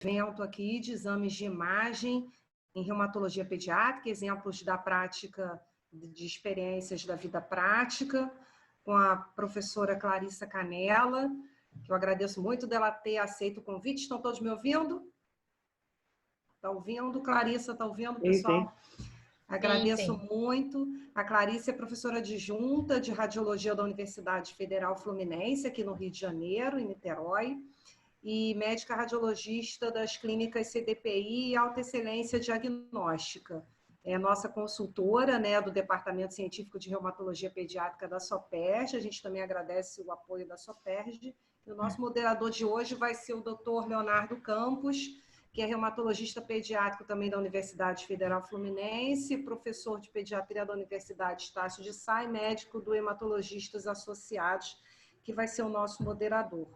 evento aqui de exames de imagem em reumatologia pediátrica, exemplos da prática, de experiências da vida prática, com a professora Clarissa Canella, que eu agradeço muito dela ter aceito o convite. Estão todos me ouvindo? Está ouvindo, Clarissa? Está ouvindo, pessoal? Sim. Agradeço muito. A Clarice é professora adjunta de radiologia da Universidade Federal Fluminense, aqui no Rio de Janeiro, em Niterói, e médica radiologista das clínicas CDPI e Alta Excelência Diagnóstica. É nossa consultora, né, do Departamento Científico de Reumatologia Pediátrica da SOPERJ. A gente também agradece o apoio da SOPERJ. E o nosso moderador de hoje vai ser o Dr. Leonardo Campos, que é reumatologista pediátrico também da Universidade Federal Fluminense, professor de pediatria da Universidade Estácio de Sá e médico do Hematologistas Associados, que vai ser o nosso moderador.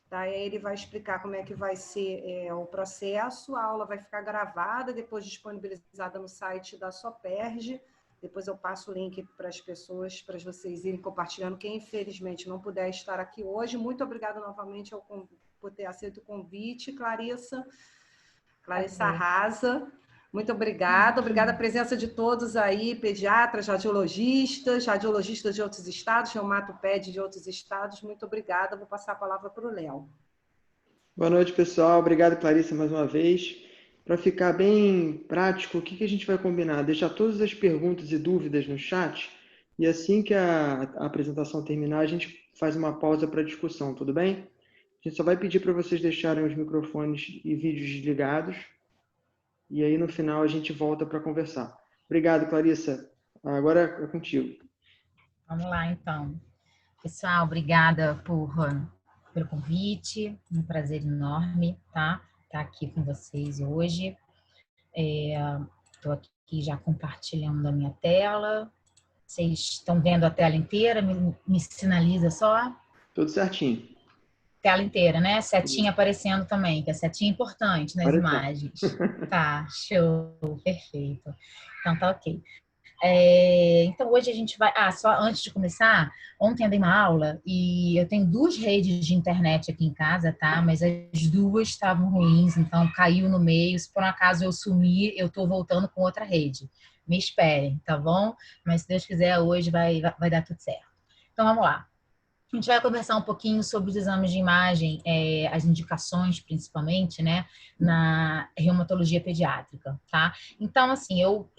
Tá? Ele vai explicar como é que vai ser o processo, a aula vai ficar gravada, depois disponibilizada no site da SOPERJ. Depois eu passo o link para as pessoas, para vocês irem compartilhando. Quem, infelizmente, não puder estar aqui hoje, muito obrigada novamente por ter aceito o convite, Clarissa. Clarissa arrasa. Muito obrigada. Obrigada a presença de todos aí, pediatras, radiologistas de outros estados, reumatoped de outros estados. Muito obrigada. Vou passar a palavra para o Léo. Boa noite, pessoal. Obrigado, Clarissa, mais uma vez. Para ficar bem prático, o que a gente vai combinar? Deixar todas as perguntas e dúvidas no chat e assim que a apresentação terminar, a gente faz uma pausa para discussão, tudo bem? A gente só vai pedir para vocês deixarem os microfones e vídeos desligados e aí no final a gente volta para conversar. Obrigado, Clarissa. Agora é contigo. Vamos lá, então. Pessoal, obrigada pelo convite. Um prazer enorme, tá? Estar aqui com vocês hoje. Estou aqui já compartilhando a minha tela. Vocês estão vendo a tela inteira? Me sinaliza só. Tudo certinho. Tela inteira, né? Setinha aparecendo também, que a setinha é importante nas imagens. Tá, show, perfeito. Então, tá ok. Então, hoje a gente vai... só antes de começar, ontem eu dei uma aula e eu tenho 2 redes de internet aqui em casa, tá? Mas as 2 estavam ruins, então caiu no meio. Se por um acaso eu sumir, eu tô voltando com outra rede. Me esperem, tá bom? Mas se Deus quiser, hoje vai dar tudo certo. Então, vamos lá. A gente vai conversar um pouquinho sobre os exames de imagem, as indicações, principalmente, né, na reumatologia pediátrica, tá? Então, assim, eu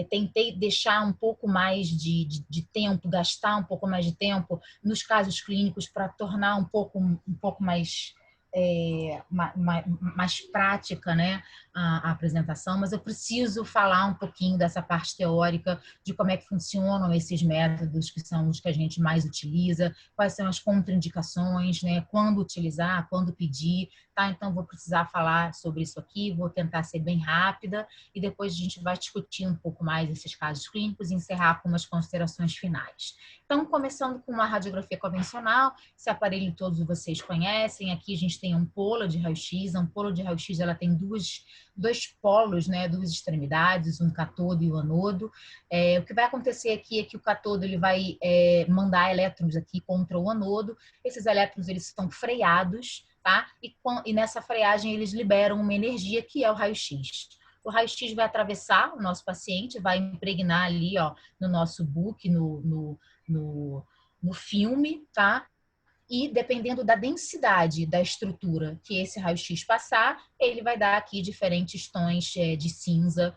tentei deixar um pouco mais de tempo, gastar um pouco mais de tempo nos casos clínicos para tornar um pouco mais... mais prática, né, a apresentação, mas eu preciso falar um pouquinho dessa parte teórica de como é que funcionam esses métodos que são os que a gente mais utiliza, quais são as contraindicações, né, quando utilizar, quando pedir, tá? Então vou precisar falar sobre isso aqui, vou tentar ser bem rápida e depois a gente vai discutir um pouco mais esses casos clínicos e encerrar com umas considerações finais. Então, começando com uma radiografia convencional, esse aparelho todos vocês conhecem, aqui a gente tem a ampola de raio-x, a ampola de raio-x ela tem dois polos, né, 2 extremidades, um catodo e um anodo. O que vai acontecer aqui é que o catodo ele vai mandar elétrons aqui contra o anodo, esses elétrons eles são freados, tá? E nessa freagem eles liberam uma energia que é o raio-x. O raio-x vai atravessar o nosso paciente, vai impregnar ali, ó, no nosso book, no filme, tá? E dependendo da densidade da estrutura que esse raio-x passar, ele vai dar aqui diferentes tons de cinza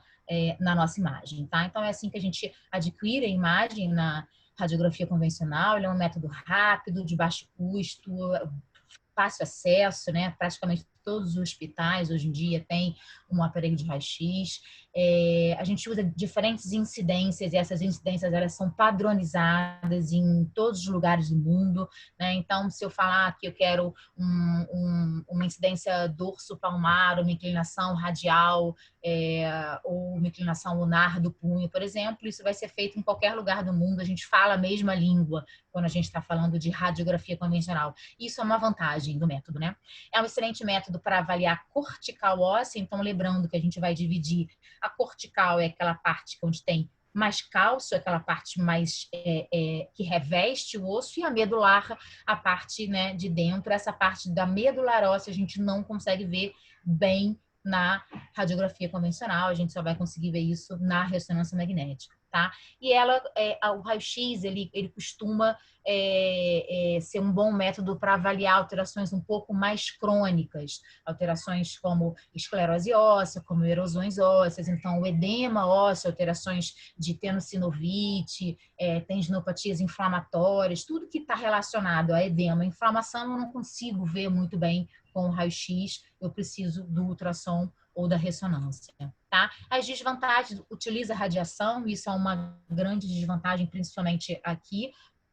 na nossa imagem, tá? Então é assim que a gente adquire a imagem na radiografia convencional. Ele é um método rápido, de baixo custo, fácil acesso, né? Praticamente todos os hospitais hoje em dia têm um aparelho de raio-x. A gente usa diferentes incidências e essas incidências elas são padronizadas em todos os lugares do mundo, né? Então, se eu falar que eu quero uma incidência dorso-palmar, uma inclinação radial ou uma inclinação lunar do punho, por exemplo, isso vai ser feito em qualquer lugar do mundo. A gente fala a mesma língua quando a gente está falando de radiografia convencional. Isso é uma vantagem do método, né? É um excelente método para avaliar a cortical óssea. Então, lembrando que a gente vai dividir a cortical é aquela parte onde tem mais cálcio, aquela parte mais que reveste o osso, e a medular, a parte, né, de dentro. Essa parte da medular óssea a gente não consegue ver bem na radiografia convencional, a gente só vai conseguir ver isso na ressonância magnética, tá? E o raio-x, ele costuma ser um bom método para avaliar alterações um pouco mais crônicas, alterações como esclerose óssea, como erosões ósseas, então o edema ósseo, alterações de tenossinovite, tendinopatias inflamatórias, tudo que está relacionado a edema, inflamação, eu não consigo ver muito bem com o raio-x, eu preciso do ultrassom ou da ressonância, tá? As desvantagens, utiliza radiação, isso é uma grande desvantagem, principalmente aqui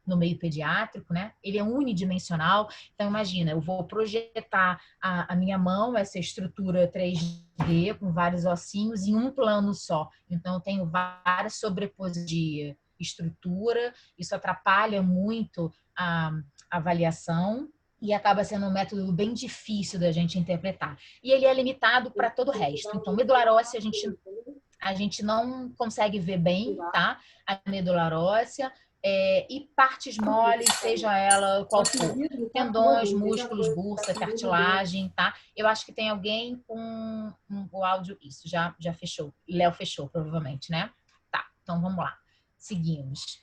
no meio pediátrico, né? Ele é unidimensional, então imagina, eu vou projetar a minha mão, essa estrutura 3D com vários ossinhos em um plano só, então eu tenho várias sobreposições de estrutura, isso atrapalha muito a avaliação, e acaba sendo um método bem difícil da gente interpretar. E ele é limitado para todo o resto. Então, medular óssea, a gente não consegue ver bem, tá? A medular óssea. E partes moles, seja ela qual for. Tendões, músculos, bursa, cartilagem, tá? Eu acho que tem alguém com o áudio. Isso, já fechou. Léo fechou, provavelmente, né? Tá, então vamos lá. Seguimos.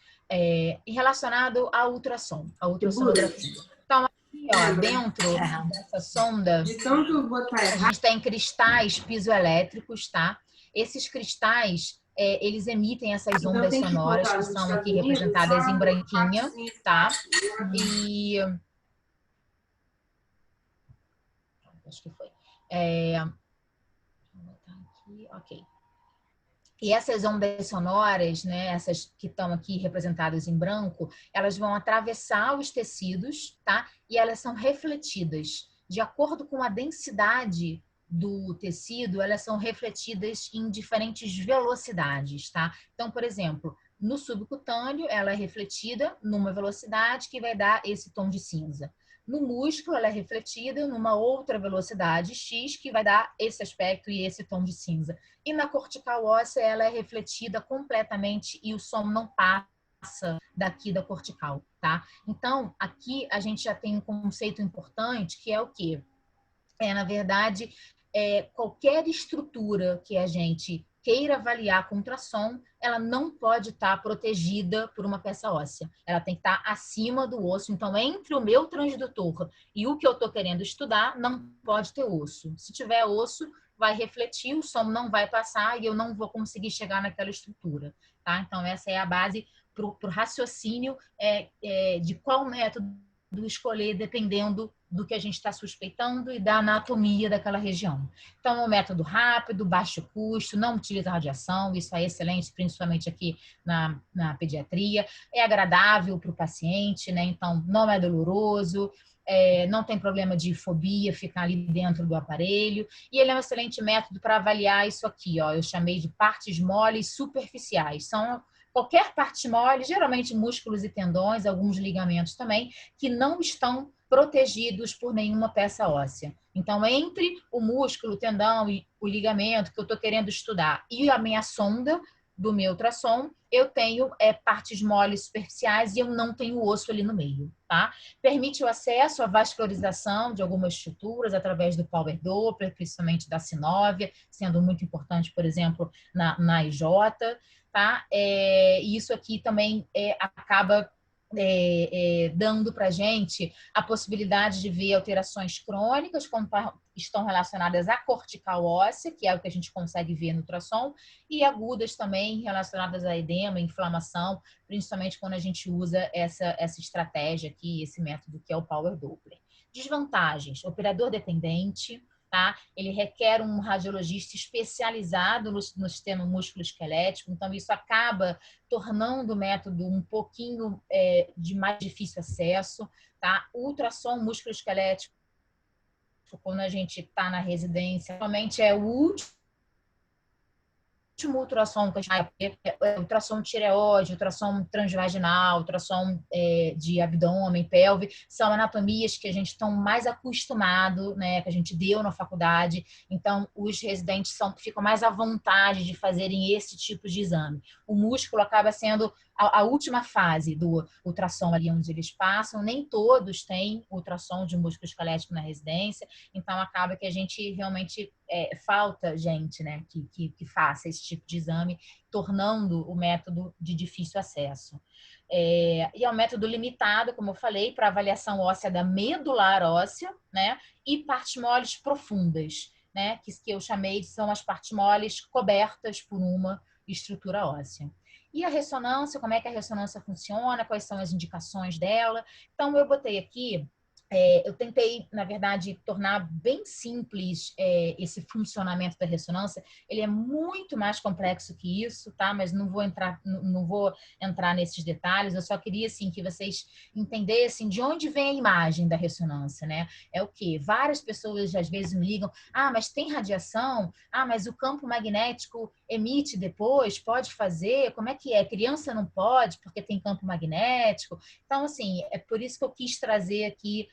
Relacionado ao ultrassom, a ultrassonografia. Então, ó, dentro dessa sonda, a gente tem cristais piezoelétricos, tá? Esses cristais, eles emitem essas ondas sonoras que são aqui representadas em branquinha, tá? E... acho que foi. Vou botar aqui, ok. E essas ondas sonoras, né, essas que estão aqui representadas em branco, elas vão atravessar os tecidos, tá? E elas são refletidas. De acordo com a densidade do tecido, elas são refletidas em diferentes velocidades, tá? Então, por exemplo, no subcutâneo, ela é refletida numa velocidade que vai dar esse tom de cinza. No músculo, ela é refletida numa outra velocidade x, que vai dar esse aspecto e esse tom de cinza. E na cortical óssea, ela é refletida completamente e o som não passa daqui da cortical, tá? Então, aqui a gente já tem um conceito importante, que é o quê? Na verdade, qualquer estrutura que a gente queira avaliar com ultrassom, ela não pode estar protegida por uma peça óssea. Ela tem que estar acima do osso. Então, entre o meu transdutor e o que eu estou querendo estudar, não pode ter osso. Se tiver osso, vai refletir, o som não vai passar e eu não vou conseguir chegar naquela estrutura, tá? Então, essa é a base para o raciocínio de qual método escolher, dependendo do que a gente está suspeitando e da anatomia daquela região. Então, é um método rápido, baixo custo, não utiliza radiação, isso é excelente, principalmente aqui na pediatria. É agradável para o paciente, né? Então, não é doloroso, não tem problema de fobia ficar ali dentro do aparelho. E ele é um excelente método para avaliar isso aqui, ó. Eu chamei de partes moles superficiais. São qualquer parte mole, geralmente músculos e tendões, alguns ligamentos também, que não estão protegidos por nenhuma peça óssea. Então, entre o músculo, o tendão e o ligamento que eu estou querendo estudar e a minha sonda do meu ultrassom, eu tenho partes moles superficiais e eu não tenho osso ali no meio, tá? Permite o acesso à vascularização de algumas estruturas através do Power Doppler, principalmente da sinóvia, sendo muito importante, por exemplo, na IJ, tá? E isso aqui também acaba dando para a gente a possibilidade de ver alterações crônicas quando estão relacionadas à cortical óssea, que é o que a gente consegue ver no ultrassom, e agudas também relacionadas a edema, inflamação, principalmente quando a gente usa essa estratégia aqui, esse método que é o Power Doppler. Desvantagens: operador dependente, tá? Ele requer um radiologista especializado no sistema músculo-esquelético, então isso acaba tornando o método um pouquinho de mais difícil acesso, tá? Ultrassom músculo-esquelético, quando a gente está na residência, realmente é o último ultrassom que a gente vai, ultrassom tireoide, ultrassom transvaginal, ultrassom de abdômen, pelve, são anatomias que a gente está mais acostumado, né, que a gente deu na faculdade, então os residentes ficam mais à vontade de fazerem esse tipo de exame. O músculo acaba sendo a última fase do ultrassom ali onde eles passam, nem todos têm ultrassom de músculo esquelético na residência, então acaba que a gente realmente falta gente, né, que faça esse tipo de exame, tornando o método de difícil acesso. E é um método limitado, como eu falei, para avaliação óssea da medular óssea, né, e partes moles profundas, né, que eu chamei de são as partes moles cobertas por uma estrutura óssea. E a ressonância, como é que a ressonância funciona, quais são as indicações dela. Então, eu botei aqui, eu tentei, na verdade, tornar bem simples esse funcionamento da ressonância. Ele é muito mais complexo que isso, tá? Mas não vou entrar nesses detalhes. Eu só queria, assim, que vocês entendessem de onde vem a imagem da ressonância, né? É o quê? Várias pessoas, às vezes, me ligam, mas tem radiação? Mas o campo magnético emite depois? Pode fazer? Como é que é? Criança não pode porque tem campo magnético? Então, assim, é por isso que eu quis trazer aqui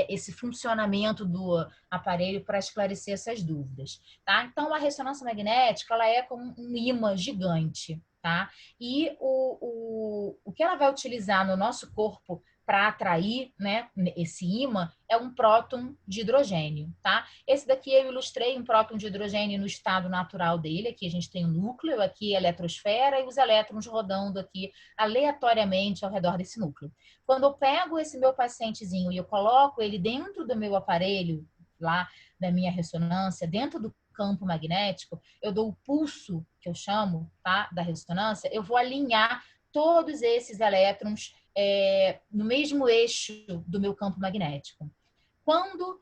esse funcionamento do aparelho para esclarecer essas dúvidas, tá? Então, a ressonância magnética, ela é como um ímã gigante, tá? E o que ela vai utilizar no nosso corpo para atrair, né, esse ímã é um próton de hidrogênio, tá? Esse daqui eu ilustrei um próton de hidrogênio no estado natural dele. Aqui a gente tem o núcleo, aqui a eletrosfera e os elétrons rodando aqui aleatoriamente ao redor desse núcleo. Quando eu pego esse meu pacientezinho e eu coloco ele dentro do meu aparelho, lá da minha ressonância, dentro do campo magnético, eu dou o pulso, que eu chamo, tá, da ressonância, eu vou alinhar todos esses elétrons no mesmo eixo do meu campo magnético. Quando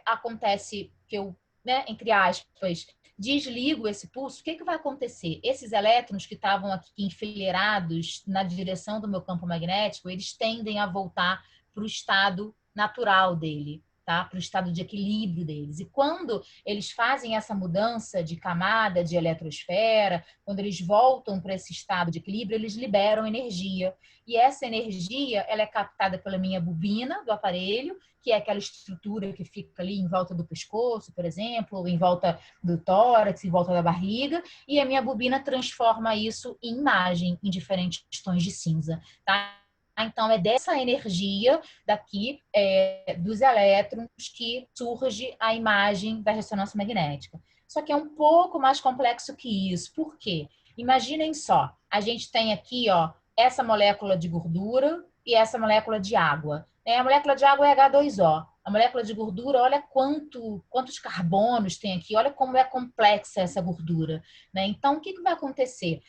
acontece que eu, né, entre aspas, desligo esse pulso, o que vai acontecer? Esses elétrons que estavam aqui enfileirados na direção do meu campo magnético, eles tendem a voltar para o estado natural dele, tá? Para o estado de equilíbrio deles. E quando eles fazem essa mudança de camada de eletrosfera, quando eles voltam para esse estado de equilíbrio, eles liberam energia. E essa energia, ela é captada pela minha bobina do aparelho, que é aquela estrutura que fica ali em volta do pescoço, por exemplo, ou em volta do tórax, em volta da barriga, e a minha bobina transforma isso em imagem, em diferentes tons de cinza, tá? Então, é dessa energia daqui, dos elétrons, que surge a imagem da ressonância magnética. Só que é um pouco mais complexo que isso. Por quê? Imaginem só, a gente tem aqui, ó, essa molécula de gordura e essa molécula de água. A molécula de água é H2O. A molécula de gordura, olha quantos carbonos tem aqui, olha como é complexa essa gordura, né? Então, o que vai acontecer?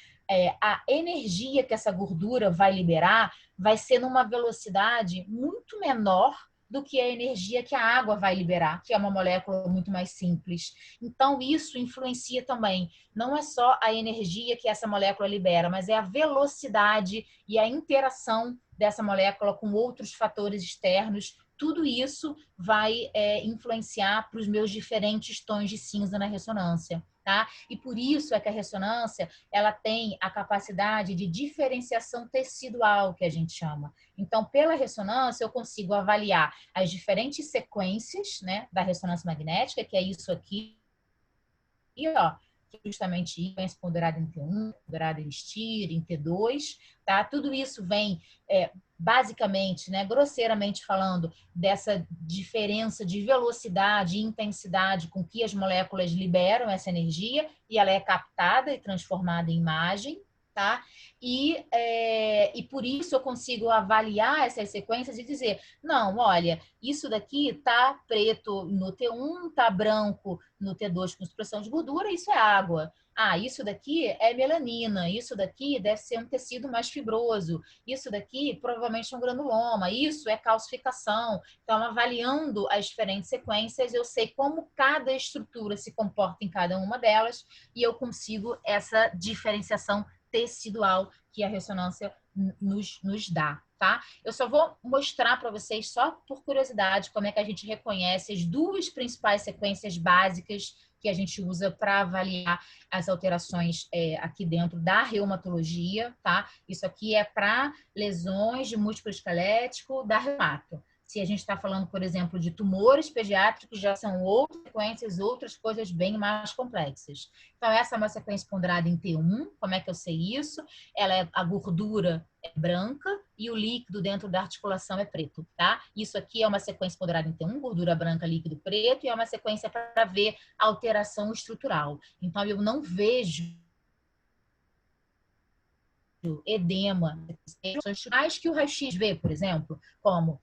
A energia que essa gordura vai liberar vai ser numa velocidade muito menor do que a energia que a água vai liberar, que é uma molécula muito mais simples. Então, isso influencia também. Não é só a energia que essa molécula libera, mas é a velocidade e a interação dessa molécula com outros fatores externos. Tudo isso vai influenciar para os meus diferentes tons de cinza na ressonância, tá? E por isso é que a ressonância, ela tem a capacidade de diferenciação tecidual, que a gente chama. Então, pela ressonância, eu consigo avaliar as diferentes sequências, né, da ressonância magnética, que é isso aqui, e ó, justamente isso ponderado em T1, ponderado em STIR, em T2, tá? Tudo isso vem basicamente, né, grosseiramente falando, dessa diferença de velocidade e intensidade com que as moléculas liberam essa energia e ela é captada e transformada em imagem, tá? E por isso eu consigo avaliar essas sequências e dizer, não, olha, isso daqui tá preto no T1, tá branco no T2 com expressão de gordura, isso é água. Isso daqui é melanina, isso daqui deve ser um tecido mais fibroso, isso daqui provavelmente é um granuloma, isso é calcificação. Então, avaliando as diferentes sequências, eu sei como cada estrutura se comporta em cada uma delas e eu consigo essa diferenciação tecidual que a ressonância nos dá, tá? Eu só vou mostrar para vocês, só por curiosidade, como é que a gente reconhece as duas principais sequências básicas que a gente usa para avaliar as alterações aqui dentro da reumatologia, tá? Isso aqui é para lesões de músculo esquelético da reumato. Se a gente está falando, por exemplo, de tumores pediátricos, já são outras sequências, outras coisas bem mais complexas. Então, essa é uma sequência ponderada em T1. Como é que eu sei isso? A gordura é branca e o líquido dentro da articulação é preto, tá? Isso aqui é uma sequência ponderada em T1, gordura branca, líquido preto, e é uma sequência para ver alteração estrutural. Então, eu não vejo edema, mais que o raio-x vê, por exemplo, como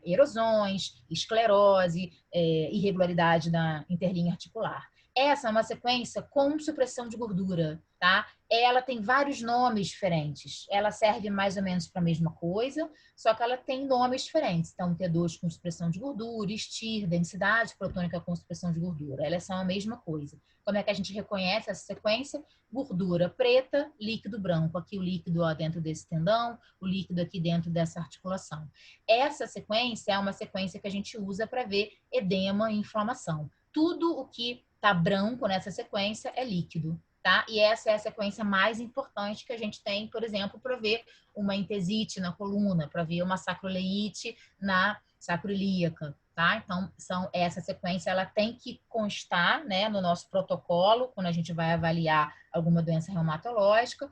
erosões, esclerose, irregularidade na interlinha articular. Essa é uma sequência com supressão de gordura, tá? Ela tem vários nomes diferentes. Ela serve mais ou menos para a mesma coisa, só que ela tem nomes diferentes. Então, T2 com supressão de gordura, STIR, densidade protônica com supressão de gordura. Elas são a mesma coisa. Como é que a gente reconhece essa sequência? Gordura preta, líquido branco. Aqui o líquido dentro desse tendão, o líquido aqui dentro dessa articulação. Essa sequência é uma sequência que a gente usa para ver edema e inflamação. Tudo o que está branco nessa sequência é líquido, tá? E essa é a sequência mais importante que a gente tem, por exemplo, para ver uma entesite na coluna, para ver uma sacroileite na sacroiliaca. Tá? Então, essa sequência ela tem que constar, né, no nosso protocolo, quando a gente vai avaliar alguma doença reumatológica,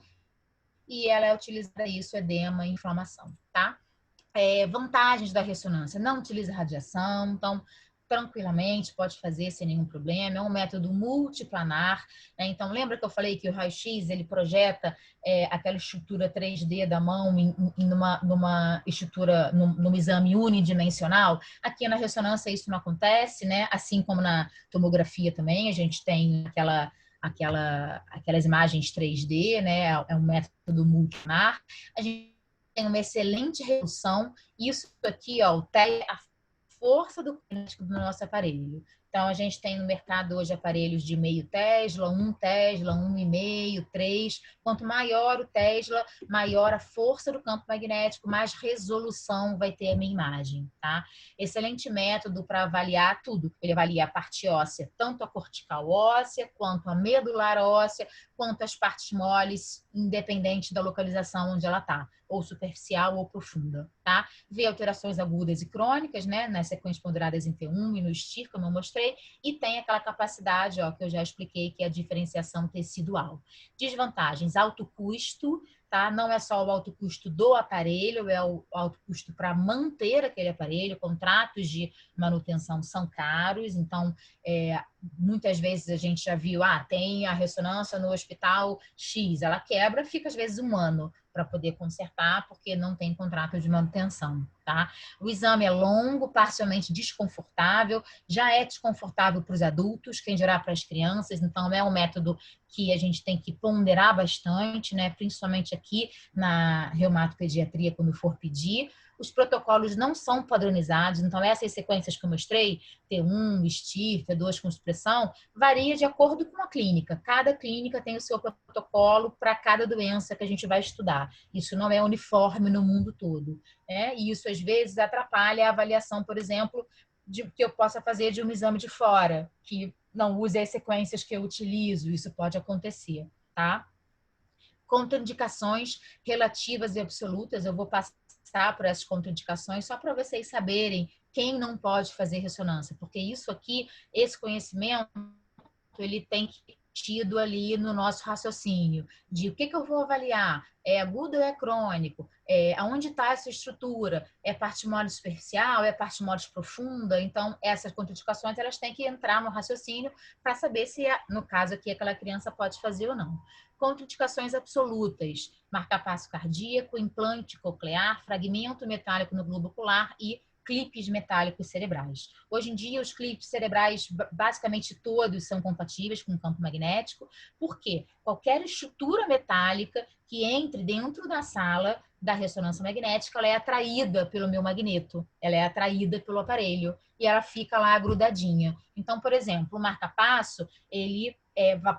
e ela é utilizada isso, edema e inflamação, tá? Vantagens da ressonância, não utiliza radiação, então, tranquilamente pode fazer sem nenhum problema, é um método multiplanar, né? Então, lembra que eu falei que o raio-x, ele projeta aquela estrutura 3D da mão numa estrutura, num exame unidimensional? Aqui na ressonância isso não acontece, né? Assim como na tomografia também, a gente tem aquelas imagens 3D, né? É um método multiplanar. A gente tem uma excelente resolução. Isso aqui, ó, a força do nosso aparelho. Então, a gente tem no mercado hoje aparelhos de meio Tesla, 1 Tesla, 1,5, 3. Quanto maior o Tesla, maior a força do campo magnético, mais resolução vai ter a minha imagem, tá? Excelente método para avaliar tudo. Ele avalia a parte óssea, tanto a cortical óssea, quanto a medular óssea, quanto as partes moles, independente da localização onde ela está, ou superficial ou profunda, tá? Vê alterações agudas e crônicas, né, nas sequências ponderadas em T1 e no STIR, como eu mostrei, e tem aquela capacidade, ó, que eu já expliquei, que é a diferenciação tecidual. Desvantagens: alto custo, tá? Não é só o alto custo do aparelho, é o alto custo para manter aquele aparelho, contratos de manutenção são caros, então, muitas vezes a gente já viu, tem a ressonância no hospital X, ela quebra, fica às vezes um ano para poder consertar, porque não tem contrato de manutenção, tá? O exame é longo, parcialmente desconfortável, já é desconfortável para os adultos, quem dirá para as crianças, então é um método que a gente tem que ponderar bastante, né? Principalmente aqui na reumatopediatria, quando for pedir. Os protocolos não são padronizados, então essas sequências que eu mostrei, T1, STIR, T2 com supressão, varia de acordo com a clínica. Cada clínica tem o seu protocolo para cada doença que a gente vai estudar. Isso não é uniforme no mundo todo, né? E isso, às vezes, atrapalha a avaliação, por exemplo, que eu possa fazer de um exame de fora, que não use as sequências que eu utilizo. Isso pode acontecer, tá? Contraindicações relativas e absolutas, eu vou passar por essas contraindicações só para vocês saberem quem não pode fazer ressonância, porque isso aqui, esse conhecimento, ele tem que ser tido ali no nosso raciocínio, de o que eu vou avaliar, é agudo ou é crônico, aonde está essa estrutura, é parte mole superficial, é parte mole profunda, então essas contraindicações elas têm que entrar no raciocínio para saber se, no caso aqui, aquela criança pode fazer ou não. Contraindicações absolutas: marca-passo cardíaco, implante coclear, fragmento metálico no globo ocular e clipes metálicos cerebrais. Hoje em dia, os clipes cerebrais, basicamente todos, são compatíveis com o campo magnético, porque qualquer estrutura metálica que entre dentro da sala da ressonância magnética, ela é atraída pelo meu magneto, ela é atraída pelo aparelho e ela fica lá grudadinha. Então, por exemplo, o marca-passo, ele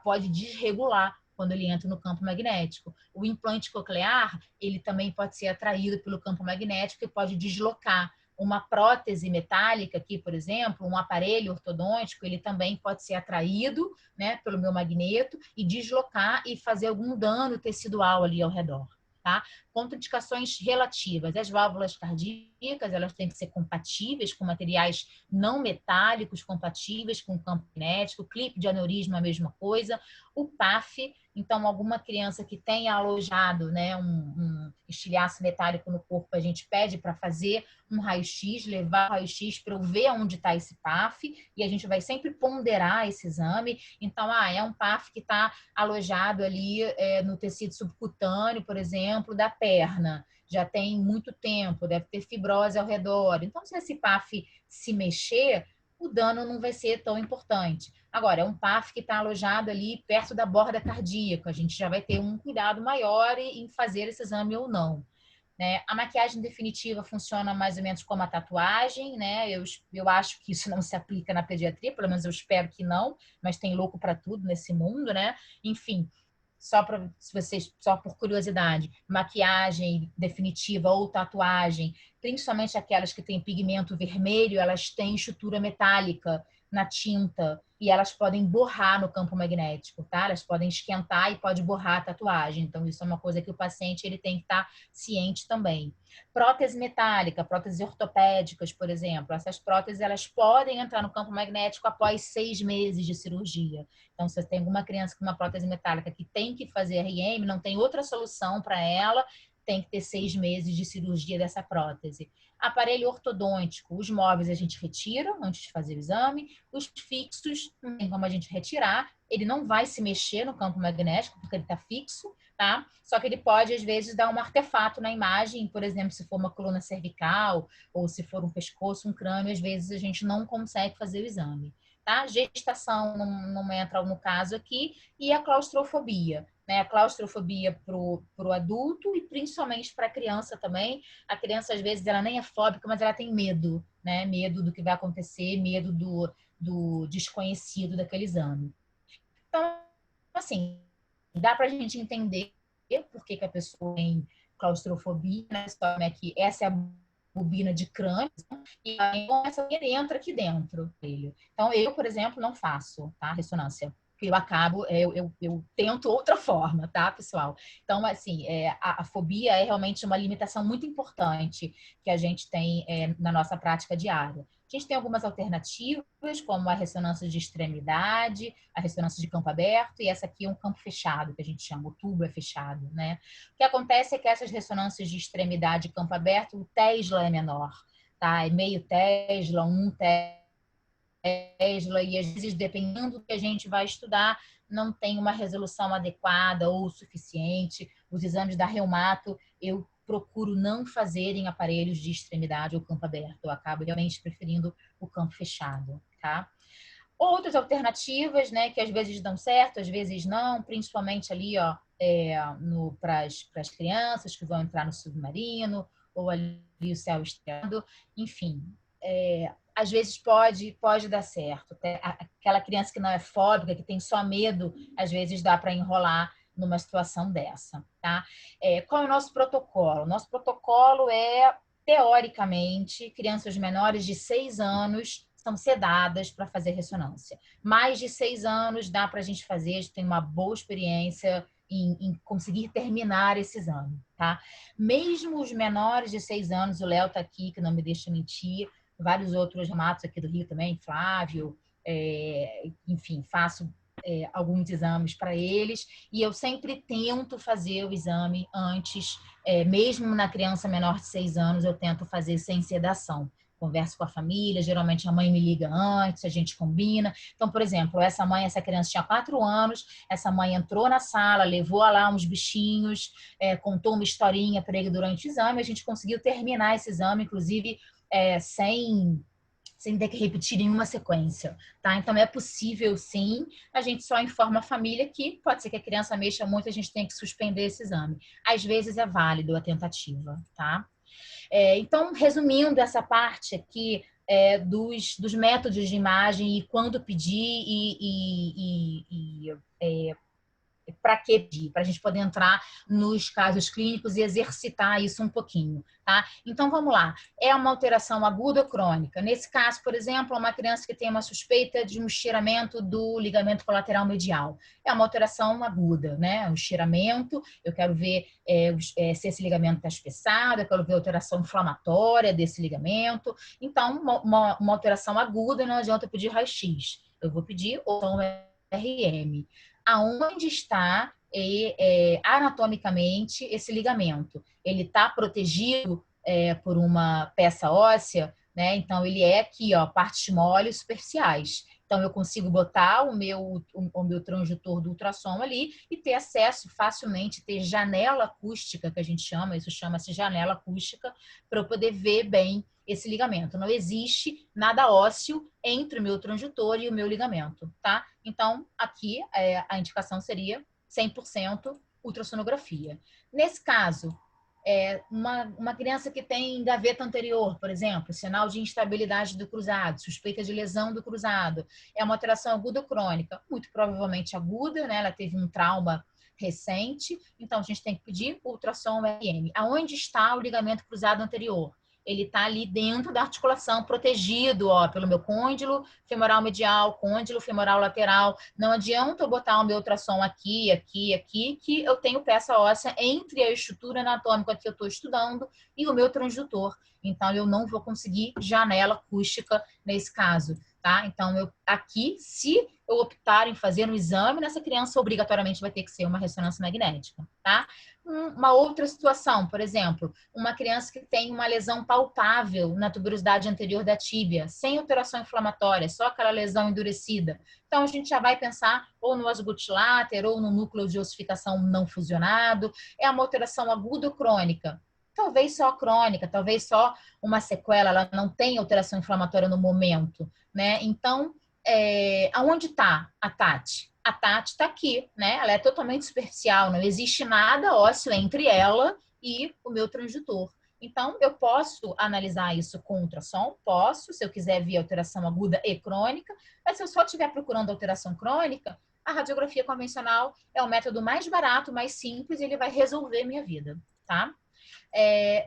pode desregular quando ele entra no campo magnético. O implante coclear, ele também pode ser atraído pelo campo magnético e pode deslocar. Uma prótese metálica aqui, por exemplo, um aparelho ortodôntico, ele também pode ser atraído, né, pelo meu magneto e deslocar e fazer algum dano tecidual ali ao redor, tá? Contraindicações relativas: as válvulas cardíacas, elas têm que ser compatíveis com materiais não metálicos, compatíveis com o campo magnético, clipe de aneurisma, a mesma coisa, o PAF, então alguma criança que tenha alojado, né, um estilhaço metálico no corpo, a gente pede para fazer um raio-x, levar o raio-x para eu ver onde está esse PAF, e a gente vai sempre ponderar esse exame. Então, é um PAF que está alojado ali no tecido subcutâneo, por exemplo, da perna, já tem muito tempo, deve ter fibrose ao redor. Então, se esse PAF se mexer, o dano não vai ser tão importante. Agora, é um PAF que está alojado ali perto da borda cardíaca, a gente já vai ter um cuidado maior em fazer esse exame ou não. Né? A maquiagem definitiva funciona mais ou menos como a tatuagem, né? Eu acho que isso não se aplica na pediatria, pelo menos eu espero que não, mas tem louco para tudo nesse mundo, né? Enfim, só por curiosidade, maquiagem definitiva ou tatuagem, principalmente aquelas que têm pigmento vermelho, elas têm estrutura metálica na tinta e elas podem borrar no campo magnético, tá? Elas podem esquentar e pode borrar a tatuagem. Então, isso é uma coisa que o paciente ele tem que estar ciente também. Prótese metálica, próteses ortopédicas, por exemplo. Essas próteses, elas podem entrar no campo magnético após 6 meses de cirurgia. Então, se você tem alguma criança com uma prótese metálica que tem que fazer RM, não tem outra solução para ela, tem que ter 6 meses de cirurgia dessa prótese. Aparelho ortodôntico, os móveis a gente retira antes de fazer o exame, os fixos não tem como a gente retirar, ele não vai se mexer no campo magnético porque ele está fixo, tá? Só que ele pode, às vezes, dar um artefato na imagem, por exemplo, se for uma coluna cervical ou se for um pescoço, um crânio, às vezes a gente não consegue fazer o exame. Tá? Gestação não entra no caso aqui, e a claustrofobia. Né? A claustrofobia para o adulto e principalmente para a criança também. A criança, às vezes, ela nem é fóbica, mas ela tem medo, né? Medo do que vai acontecer, medo do desconhecido daquele exame. Então, assim, dá para a gente entender por que a pessoa tem claustrofobia, né? Como é que essa é a bobina de crânio, e aí essa entra aqui dentro dele. Então, eu, por exemplo, não faço, tá? Ressonância. Eu acabo, eu tento outra forma, tá, pessoal? Então, assim, a fobia é realmente uma limitação muito importante que a gente tem na nossa prática diária. A gente tem algumas alternativas, como a ressonância de extremidade, a ressonância de campo aberto, e essa aqui é um campo fechado, que a gente chama, o tubo é fechado, né? O que acontece é que essas ressonâncias de extremidade e campo aberto, o Tesla é menor, tá? É meio Tesla, 1 Tesla, e às vezes, dependendo do que a gente vai estudar, não tem uma resolução adequada ou suficiente. Os exames da reumato, eu procuro não fazer em aparelhos de extremidade ou campo aberto. Eu acabo realmente preferindo o campo fechado, tá? Outras alternativas, né, que às vezes dão certo, às vezes não, principalmente ali, ó, para as crianças que vão entrar no submarino, ou ali o céu estrelado, enfim. Às vezes pode dar certo. Aquela criança que não é fóbica, que tem só medo, às vezes dá para enrolar numa situação dessa, tá? Qual é o nosso protocolo? Nosso protocolo é, teoricamente, crianças menores de 6 anos são sedadas para fazer ressonância. Mais de 6 anos dá para a gente fazer, a gente tem uma boa experiência em conseguir terminar esse exame, tá? Mesmo os menores de 6 anos, o Léo está aqui, que não me deixa mentir, vários outros reumatos aqui do Rio também, Flávio, enfim, faço alguns exames para eles, e eu sempre tento fazer o exame antes, mesmo na criança menor de 6 anos, eu tento fazer sem sedação. Converso com a família, geralmente a mãe me liga antes, a gente combina. Então, por exemplo, essa criança tinha 4 anos, essa mãe entrou na sala, levou lá uns bichinhos, contou uma historinha para ele durante o exame, a gente conseguiu terminar esse exame, inclusive, sem ter que repetir nenhuma sequência, tá? Então, é possível, sim, a gente só informa a família que pode ser que a criança mexa muito, a gente tem que suspender esse exame. Às vezes é válido a tentativa, tá? Então, resumindo essa parte aqui dos métodos de imagem e quando pedir e para que pedir? Para a gente poder entrar nos casos clínicos e exercitar isso um pouquinho, tá? Então, vamos lá. É uma alteração aguda ou crônica? Nesse caso, por exemplo, uma criança que tem uma suspeita de um estiramento do ligamento colateral medial. É uma alteração aguda, né? Um estiramento, eu quero ver se esse ligamento está espessado, eu quero ver a alteração inflamatória desse ligamento. Então, uma alteração aguda, não adianta eu pedir raio-x. Eu vou pedir o RM. Aonde está anatomicamente esse ligamento? Ele está protegido por uma peça óssea, né? Então, ele é aqui, ó, partes mole superficiais. Então, eu consigo botar o meu transdutor do ultrassom ali e ter acesso facilmente, ter janela acústica, que a gente chama, isso chama-se janela acústica, para eu poder ver bem esse ligamento. Não existe nada ósseo entre o meu transdutor e o meu ligamento, tá? Então, aqui a indicação seria 100% ultrassonografia. Nesse caso, uma criança que tem gaveta anterior, por exemplo, sinal de instabilidade do cruzado, suspeita de lesão do cruzado, é uma alteração aguda ou crônica? Muito provavelmente aguda, né? Ela teve um trauma recente, então a gente tem que pedir ultrassom RM. Aonde está o ligamento cruzado anterior? Ele está ali dentro da articulação, protegido, ó, pelo meu côndilo femoral medial, côndilo femoral lateral. Não adianta eu botar o meu ultrassom aqui, que eu tenho peça óssea entre a estrutura anatômica que eu estou estudando e o meu transdutor. Então, eu não vou conseguir janela acústica nesse caso, tá? Então, aqui, se eu optar em fazer um exame nessa criança, obrigatoriamente vai ter que ser uma ressonância magnética, tá? Uma outra situação, por exemplo, uma criança que tem uma lesão palpável na tuberosidade anterior da tíbia, sem alteração inflamatória, só aquela lesão endurecida. Então, a gente já vai pensar ou no osso gutiláter ou no núcleo de ossificação não fusionado. É uma alteração aguda ou crônica? Talvez só crônica, talvez só uma sequela, ela não tem alteração inflamatória no momento, né? Então, aonde está a Tati? A Tati está aqui, né? Ela é totalmente superficial, não existe nada ósseo entre ela e o meu transdutor. Então, eu posso analisar isso com ultrassom? Posso, se eu quiser ver alteração aguda e crônica, mas se eu só estiver procurando alteração crônica, a radiografia convencional é o método mais barato, mais simples, e ele vai resolver minha vida, tá?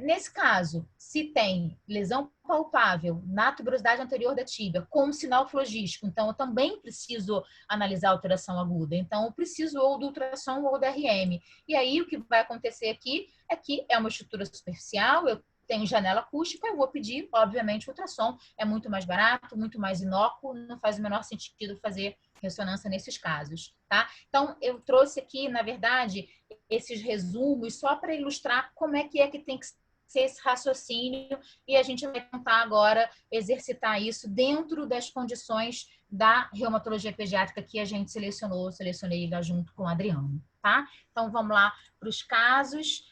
Nesse caso, se tem lesão palpável na tuberosidade anterior da tíbia com sinal flogístico, então eu também preciso analisar a alteração aguda. Então, eu preciso ou do ultrassom ou do RM. E aí, o que vai acontecer aqui é que é uma estrutura superficial, eu tenho janela acústica, eu vou pedir, obviamente, ultrassom. É muito mais barato, muito mais inócuo, não faz o menor sentido fazer ressonância nesses casos, tá? Então, eu trouxe aqui, na verdade, esses resumos só para ilustrar como é que tem que ser esse raciocínio, e a gente vai tentar agora exercitar isso dentro das condições da reumatologia pediátrica que a gente selecionei junto com o Adriano, tá? Então, vamos lá para os casos.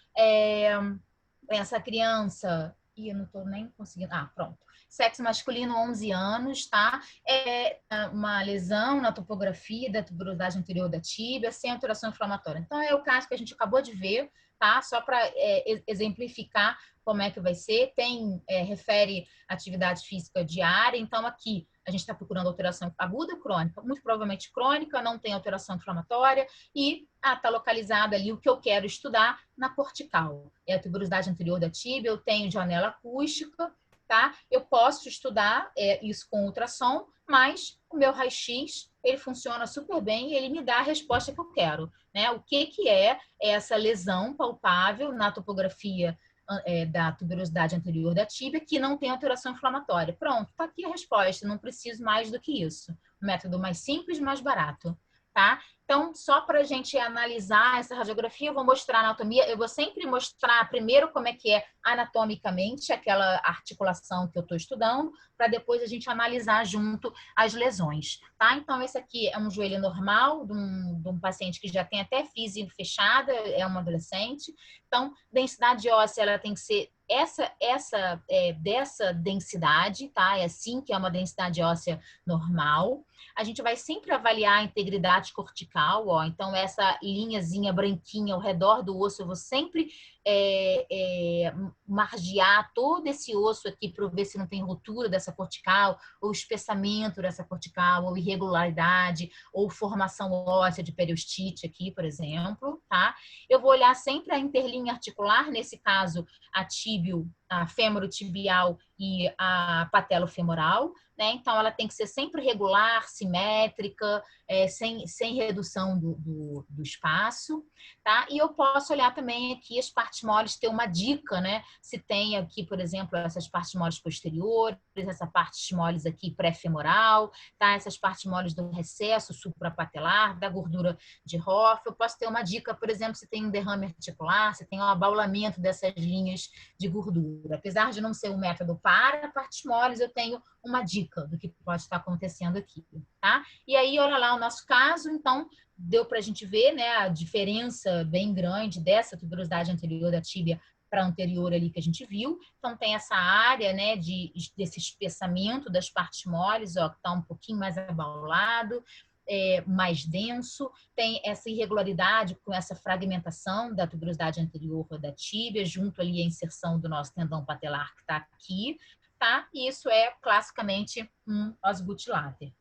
Essa criança... Ih, eu não estou nem conseguindo... Ah, pronto. Sexo masculino, 11 anos, tá? É uma lesão na topografia da tuberosidade anterior da tíbia, sem alteração inflamatória. Então, é o caso que a gente acabou de ver, tá? Só para exemplificar como é que vai ser. Refere atividade física diária. Então, aqui, a gente está procurando alteração aguda ou crônica? Muito provavelmente crônica, não tem alteração inflamatória e está localizado ali o que eu quero estudar na cortical. É a tuberosidade anterior da tíbia, eu tenho janela acústica, tá? Eu posso estudar isso com ultrassom, mas o meu raio-x, ele funciona super bem e ele me dá a resposta que eu quero, né? O que é essa lesão palpável na topografia da tuberosidade anterior da tíbia que não tem alteração inflamatória? Pronto, está aqui a resposta, não preciso mais do que isso. O método mais simples, mais barato, tá? Então, só para a gente analisar essa radiografia, eu vou mostrar a anatomia. Eu vou sempre mostrar primeiro como é que é anatomicamente aquela articulação que eu estou estudando, para depois a gente analisar junto as lesões, tá? Então, esse aqui é um joelho normal de um paciente que já tem até física fechada, é uma adolescente. Então, densidade óssea, ela tem que ser dessa densidade, tá? É assim que é uma densidade óssea normal. A gente vai sempre avaliar a integridade cortical, ó. Então, essa linhazinha branquinha ao redor do osso, eu vou sempre margear todo esse osso aqui para ver se não tem ruptura dessa cortical, ou espessamento dessa cortical, ou irregularidade, ou formação óssea de periostite aqui, por exemplo, tá? Eu vou olhar sempre a interlinha articular, nesse caso, a tíbio, a fêmoro-tibial e a patelo-femoral, né? Então, ela tem que ser sempre regular, simétrica, sem redução do espaço, tá? E eu posso olhar também aqui as partes moles, ter uma dica, né? Se tem aqui, por exemplo, essas partes moles posteriores, essa parte moles aqui pré-femoral, tá? Essas partes moles do recesso suprapatelar, da gordura de Hoff. Eu posso ter uma dica, por exemplo, se tem um derrame articular, se tem um abaulamento dessas linhas de gordura. Apesar de não ser um método para partes moles, eu tenho uma dica do que pode estar acontecendo aqui, tá? E aí, olha lá o nosso caso, então, deu para a gente ver, né, a diferença bem grande dessa tuberosidade anterior da tíbia para anterior ali que a gente viu. Então, tem essa área, né, desse espessamento das partes moles, ó, que está um pouquinho mais abaulado, mais denso, tem essa irregularidade com essa fragmentação da tuberosidade anterior da tíbia, junto ali à inserção do nosso tendão patelar que está aqui, tá? E isso é classicamente um osgutláter.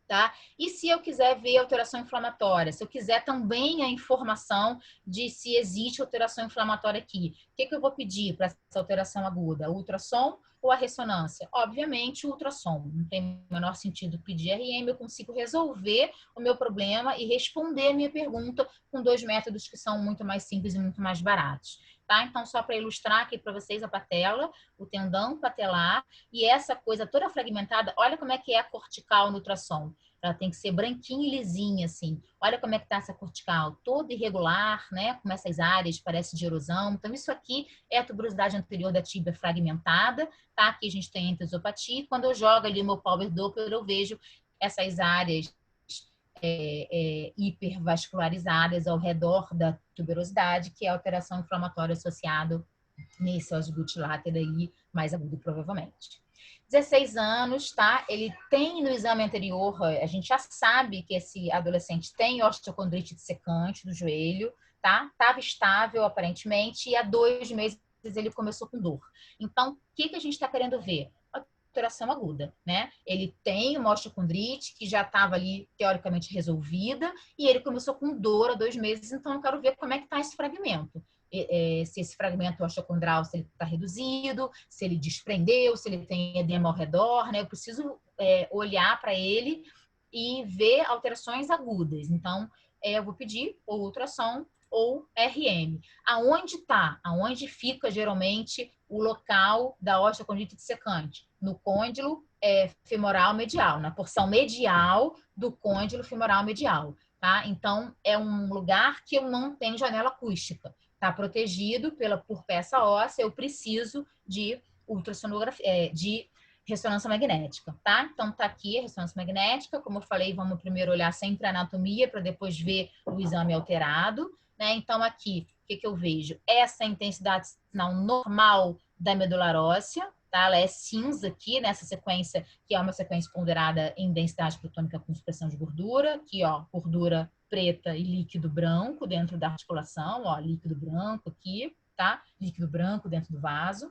Tá? E se eu quiser ver alteração inflamatória, se eu quiser também a informação de se existe alteração inflamatória aqui, o que eu vou pedir para essa alteração aguda? O ultrassom ou a ressonância? Obviamente o ultrassom, não tem o menor sentido pedir RM, eu consigo resolver o meu problema e responder a minha pergunta com 2 métodos que são muito mais simples e muito mais baratos. Tá? Então, só para ilustrar aqui para vocês a patela, o tendão patelar e essa coisa toda fragmentada, olha como é que é a cortical no ultrassom. Ela tem que ser branquinha e lisinha, assim. Olha como é que tá essa cortical, toda irregular, né? Com essas áreas, parece de erosão. Então, isso aqui é a tuberosidade anterior da tíbia fragmentada, tá? Aqui a gente tem entesopatia. Quando eu jogo ali o meu Power Doppler, eu vejo essas áreas hipervascularizadas ao redor da tuberosidade, que é a alteração inflamatória associada nesse osgutláter aí, mais agudo provavelmente. 16 anos, tá? Ele tem no exame anterior, a gente já sabe que esse adolescente tem osteocondrite dissecante do joelho, tá? Estava estável aparentemente e há 2 meses ele começou com dor. Então, o que a gente está querendo ver? Alteração aguda, né? Ele tem uma osteocondrite que já estava ali teoricamente resolvida e ele começou com dor há 2 meses, então eu quero ver como é que está esse fragmento. Se esse fragmento osteocondral, se ele está reduzido, se ele desprendeu, se ele tem edema ao redor, né? Eu preciso olhar para ele e ver alterações agudas. Então, eu vou pedir ou ultrassom ou RM. Aonde está? Aonde fica geralmente o local da osteocondrite dissecante? No côndilo femoral medial, na porção medial do côndilo femoral medial, tá? Então, é um lugar que eu não tenho janela acústica. Está protegido por peça óssea, eu preciso de ultrassonografia, de ressonância magnética, tá? Então, tá aqui a ressonância magnética. Como eu falei, vamos primeiro olhar sempre a anatomia para depois ver o exame alterado, né? Então, aqui, o que eu vejo? Essa intensidade sinal normal da medular óssea, tá? Ela é cinza aqui, nessa sequência, que é uma sequência ponderada em densidade protônica com supressão de gordura. Aqui, ó, gordura preta e líquido branco dentro da articulação, ó, líquido branco aqui, tá? Líquido branco dentro do vaso.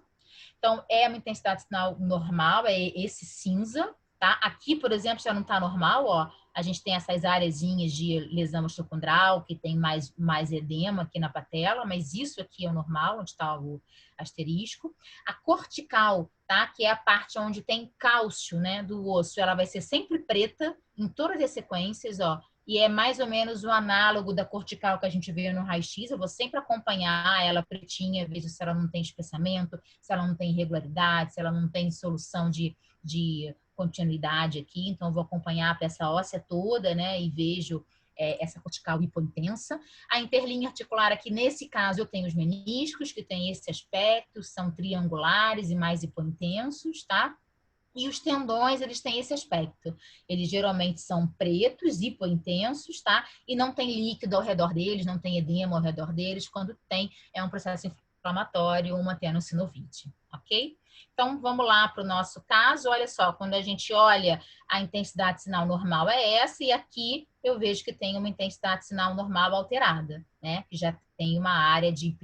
Então, é uma intensidade sinal normal, é esse cinza, tá? Aqui, por exemplo, já não tá normal, ó. A gente tem essas areazinhas de lesão osteocondral, que tem mais edema aqui na patela, mas isso aqui é o normal, onde está o asterisco. A cortical, tá? Que é a parte onde tem cálcio, né, do osso, ela vai ser sempre preta em todas as sequências, ó. E é mais ou menos o análogo da cortical que a gente vê no raio-x. Eu vou sempre acompanhar ela pretinha, vejo se ela não tem espessamento, se ela não tem irregularidade, se ela não tem solução de continuidade aqui. Então, eu vou acompanhar a peça óssea toda, né? E vejo essa cortical hipointensa. A interlinha articular aqui, nesse caso, eu tenho os meniscos, que tem esse aspecto, são triangulares e mais hipointensos, tá? E os tendões, eles têm esse aspecto. Eles geralmente são pretos, hipointensos, tá? E não tem líquido ao redor deles, não tem edema ao redor deles. Quando tem, é um processo inflamatório, uma tenossinovite, ok? Então, vamos lá para o nosso caso. Olha só, quando a gente olha, a intensidade sinal normal é essa, e aqui eu vejo que tem uma intensidade sinal normal alterada, né? Que já tem uma área de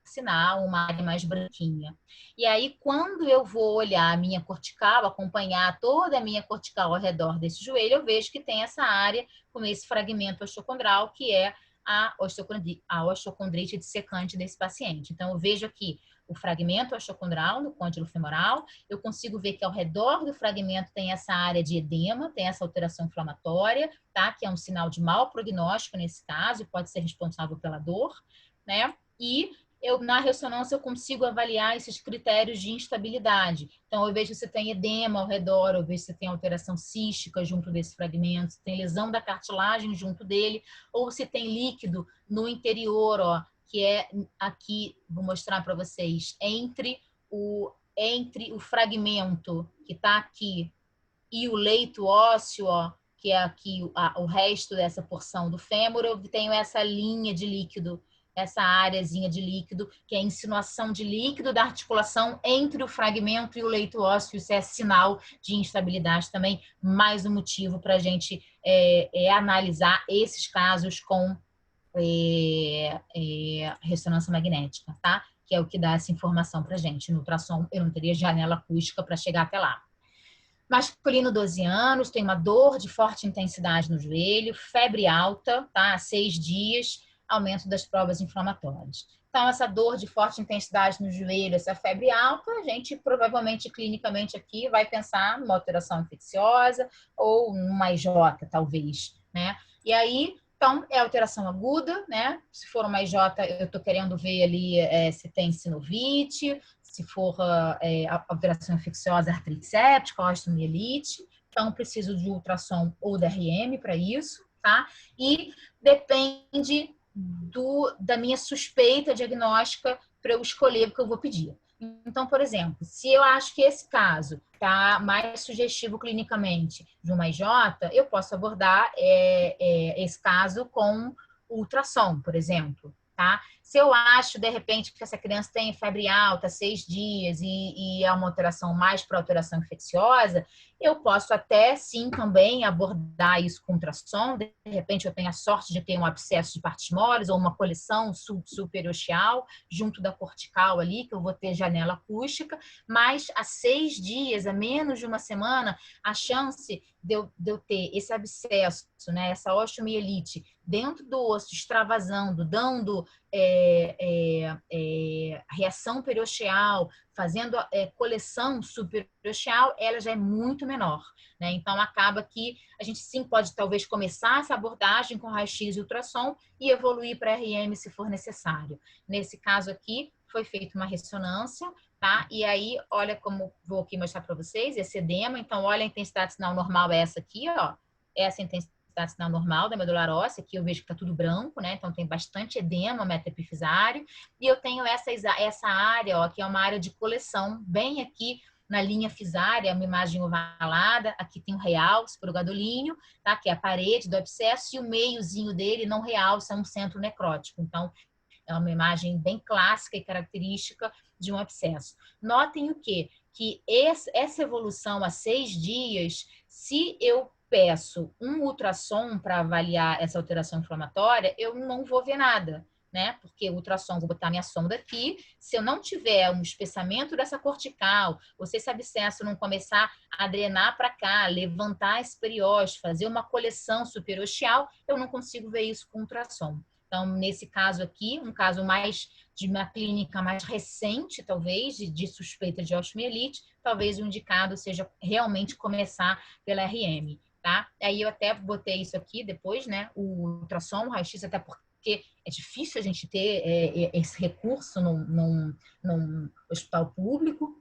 sinal, uma área mais branquinha. E aí, quando eu vou olhar a minha cortical, acompanhar toda a minha cortical ao redor desse joelho, eu vejo que tem essa área com esse fragmento osteocondral, que é a osteocondrite dissecante desse paciente. Então, eu vejo aqui o fragmento osteocondral no côndilo femoral, eu consigo ver que ao redor do fragmento tem essa área de edema, tem essa alteração inflamatória, tá? Que é um sinal de mau prognóstico nesse caso, e pode ser responsável pela dor, né? E na ressonância, eu consigo avaliar esses critérios de instabilidade. Então, eu vejo se tem edema ao redor, eu vejo se tem alteração cística junto desse fragmento, se tem lesão da cartilagem junto dele, ou se tem líquido no interior, ó, que é aqui, vou mostrar para vocês, entre o fragmento que está aqui e o leito ósseo, ó, que é aqui o resto dessa porção do fêmur, eu tenho essa linha de líquido, essa áreazinha de líquido, que é a insinuação de líquido da articulação entre o fragmento e o leito ósseo. Isso é sinal de instabilidade também, mais um motivo para a gente analisar esses casos com ressonância magnética, tá? Que é o que dá essa informação para a gente. No ultrassom, eu não teria janela acústica para chegar até lá. Masculino, 12 anos, tem uma dor de forte intensidade no joelho, febre alta, tá? 6 dias, aumento das provas inflamatórias. Então, essa dor de forte intensidade no joelho, essa febre alta, a gente provavelmente, clinicamente aqui, vai pensar numa alteração infecciosa ou numa IJ, talvez, né? E aí, então, é alteração aguda, né? Se for uma IJ, eu estou querendo ver ali se tem sinovite, se for alteração infecciosa, artrite séptica, osteomielite. Então, preciso de ultrassom ou DRM para isso, tá? E depende da minha suspeita diagnóstica para eu escolher o que eu vou pedir. Então, por exemplo, se eu acho que esse caso está mais sugestivo clinicamente de uma IJ, eu posso abordar esse caso com ultrassom, por exemplo. Tá? Se eu acho, de repente, que essa criança tem febre alta, 6 dias e é uma alteração mais para alteração infecciosa, eu posso até, sim, também abordar isso com ultrassom. De repente, eu tenho a sorte de ter um abscesso de partes moles ou uma coleção superosteal junto da cortical ali, que eu vou ter janela acústica, mas a 6 dias, a menos de uma semana, a chance de eu ter esse abscesso, né, essa osteomielite dentro do osso, extravasando, dando reação periosteal, fazendo coleção superosteal, ela já é muito menor, né? Então, acaba que a gente sim pode talvez começar essa abordagem com raio-x e ultrassom e evoluir para RM se for necessário. Nesse caso aqui, foi feita uma ressonância, tá? E aí, olha como vou aqui mostrar para vocês, esse edema. Então, olha a intensidade sinal normal, é essa aqui, ó. Essa intensidade sinal normal da medular óssea, aqui eu vejo que está tudo branco, né? Então, tem bastante edema metaepifisário. E eu tenho essa área, ó, que é uma área de coleção, bem aqui na linha fisária, uma imagem ovalada. Aqui tem um realce para o gadolínio, tá? Que é a parede do abscesso, e o meiozinho dele não realça, é um centro necrótico. Então, é uma imagem bem clássica e característica de um abscesso. Notem o quê? Que essa evolução a 6 dias, se eu peço um ultrassom para avaliar essa alteração inflamatória, eu não vou ver nada, né? Porque o ultrassom, vou botar minha sonda aqui, se eu não tiver um espessamento dessa cortical, ou se esse abscesso não começar a drenar para cá, levantar esse periósteo, fazer uma coleção superosteal, eu não consigo ver isso com ultrassom. Então, nesse caso aqui, um caso mais de uma clínica mais recente, talvez, de suspeita de osteomielite, talvez o indicado seja realmente começar pela RM, tá? Aí eu até botei isso aqui depois, né? O ultrassom, o raio-x, até porque é difícil a gente ter esse recurso num hospital público.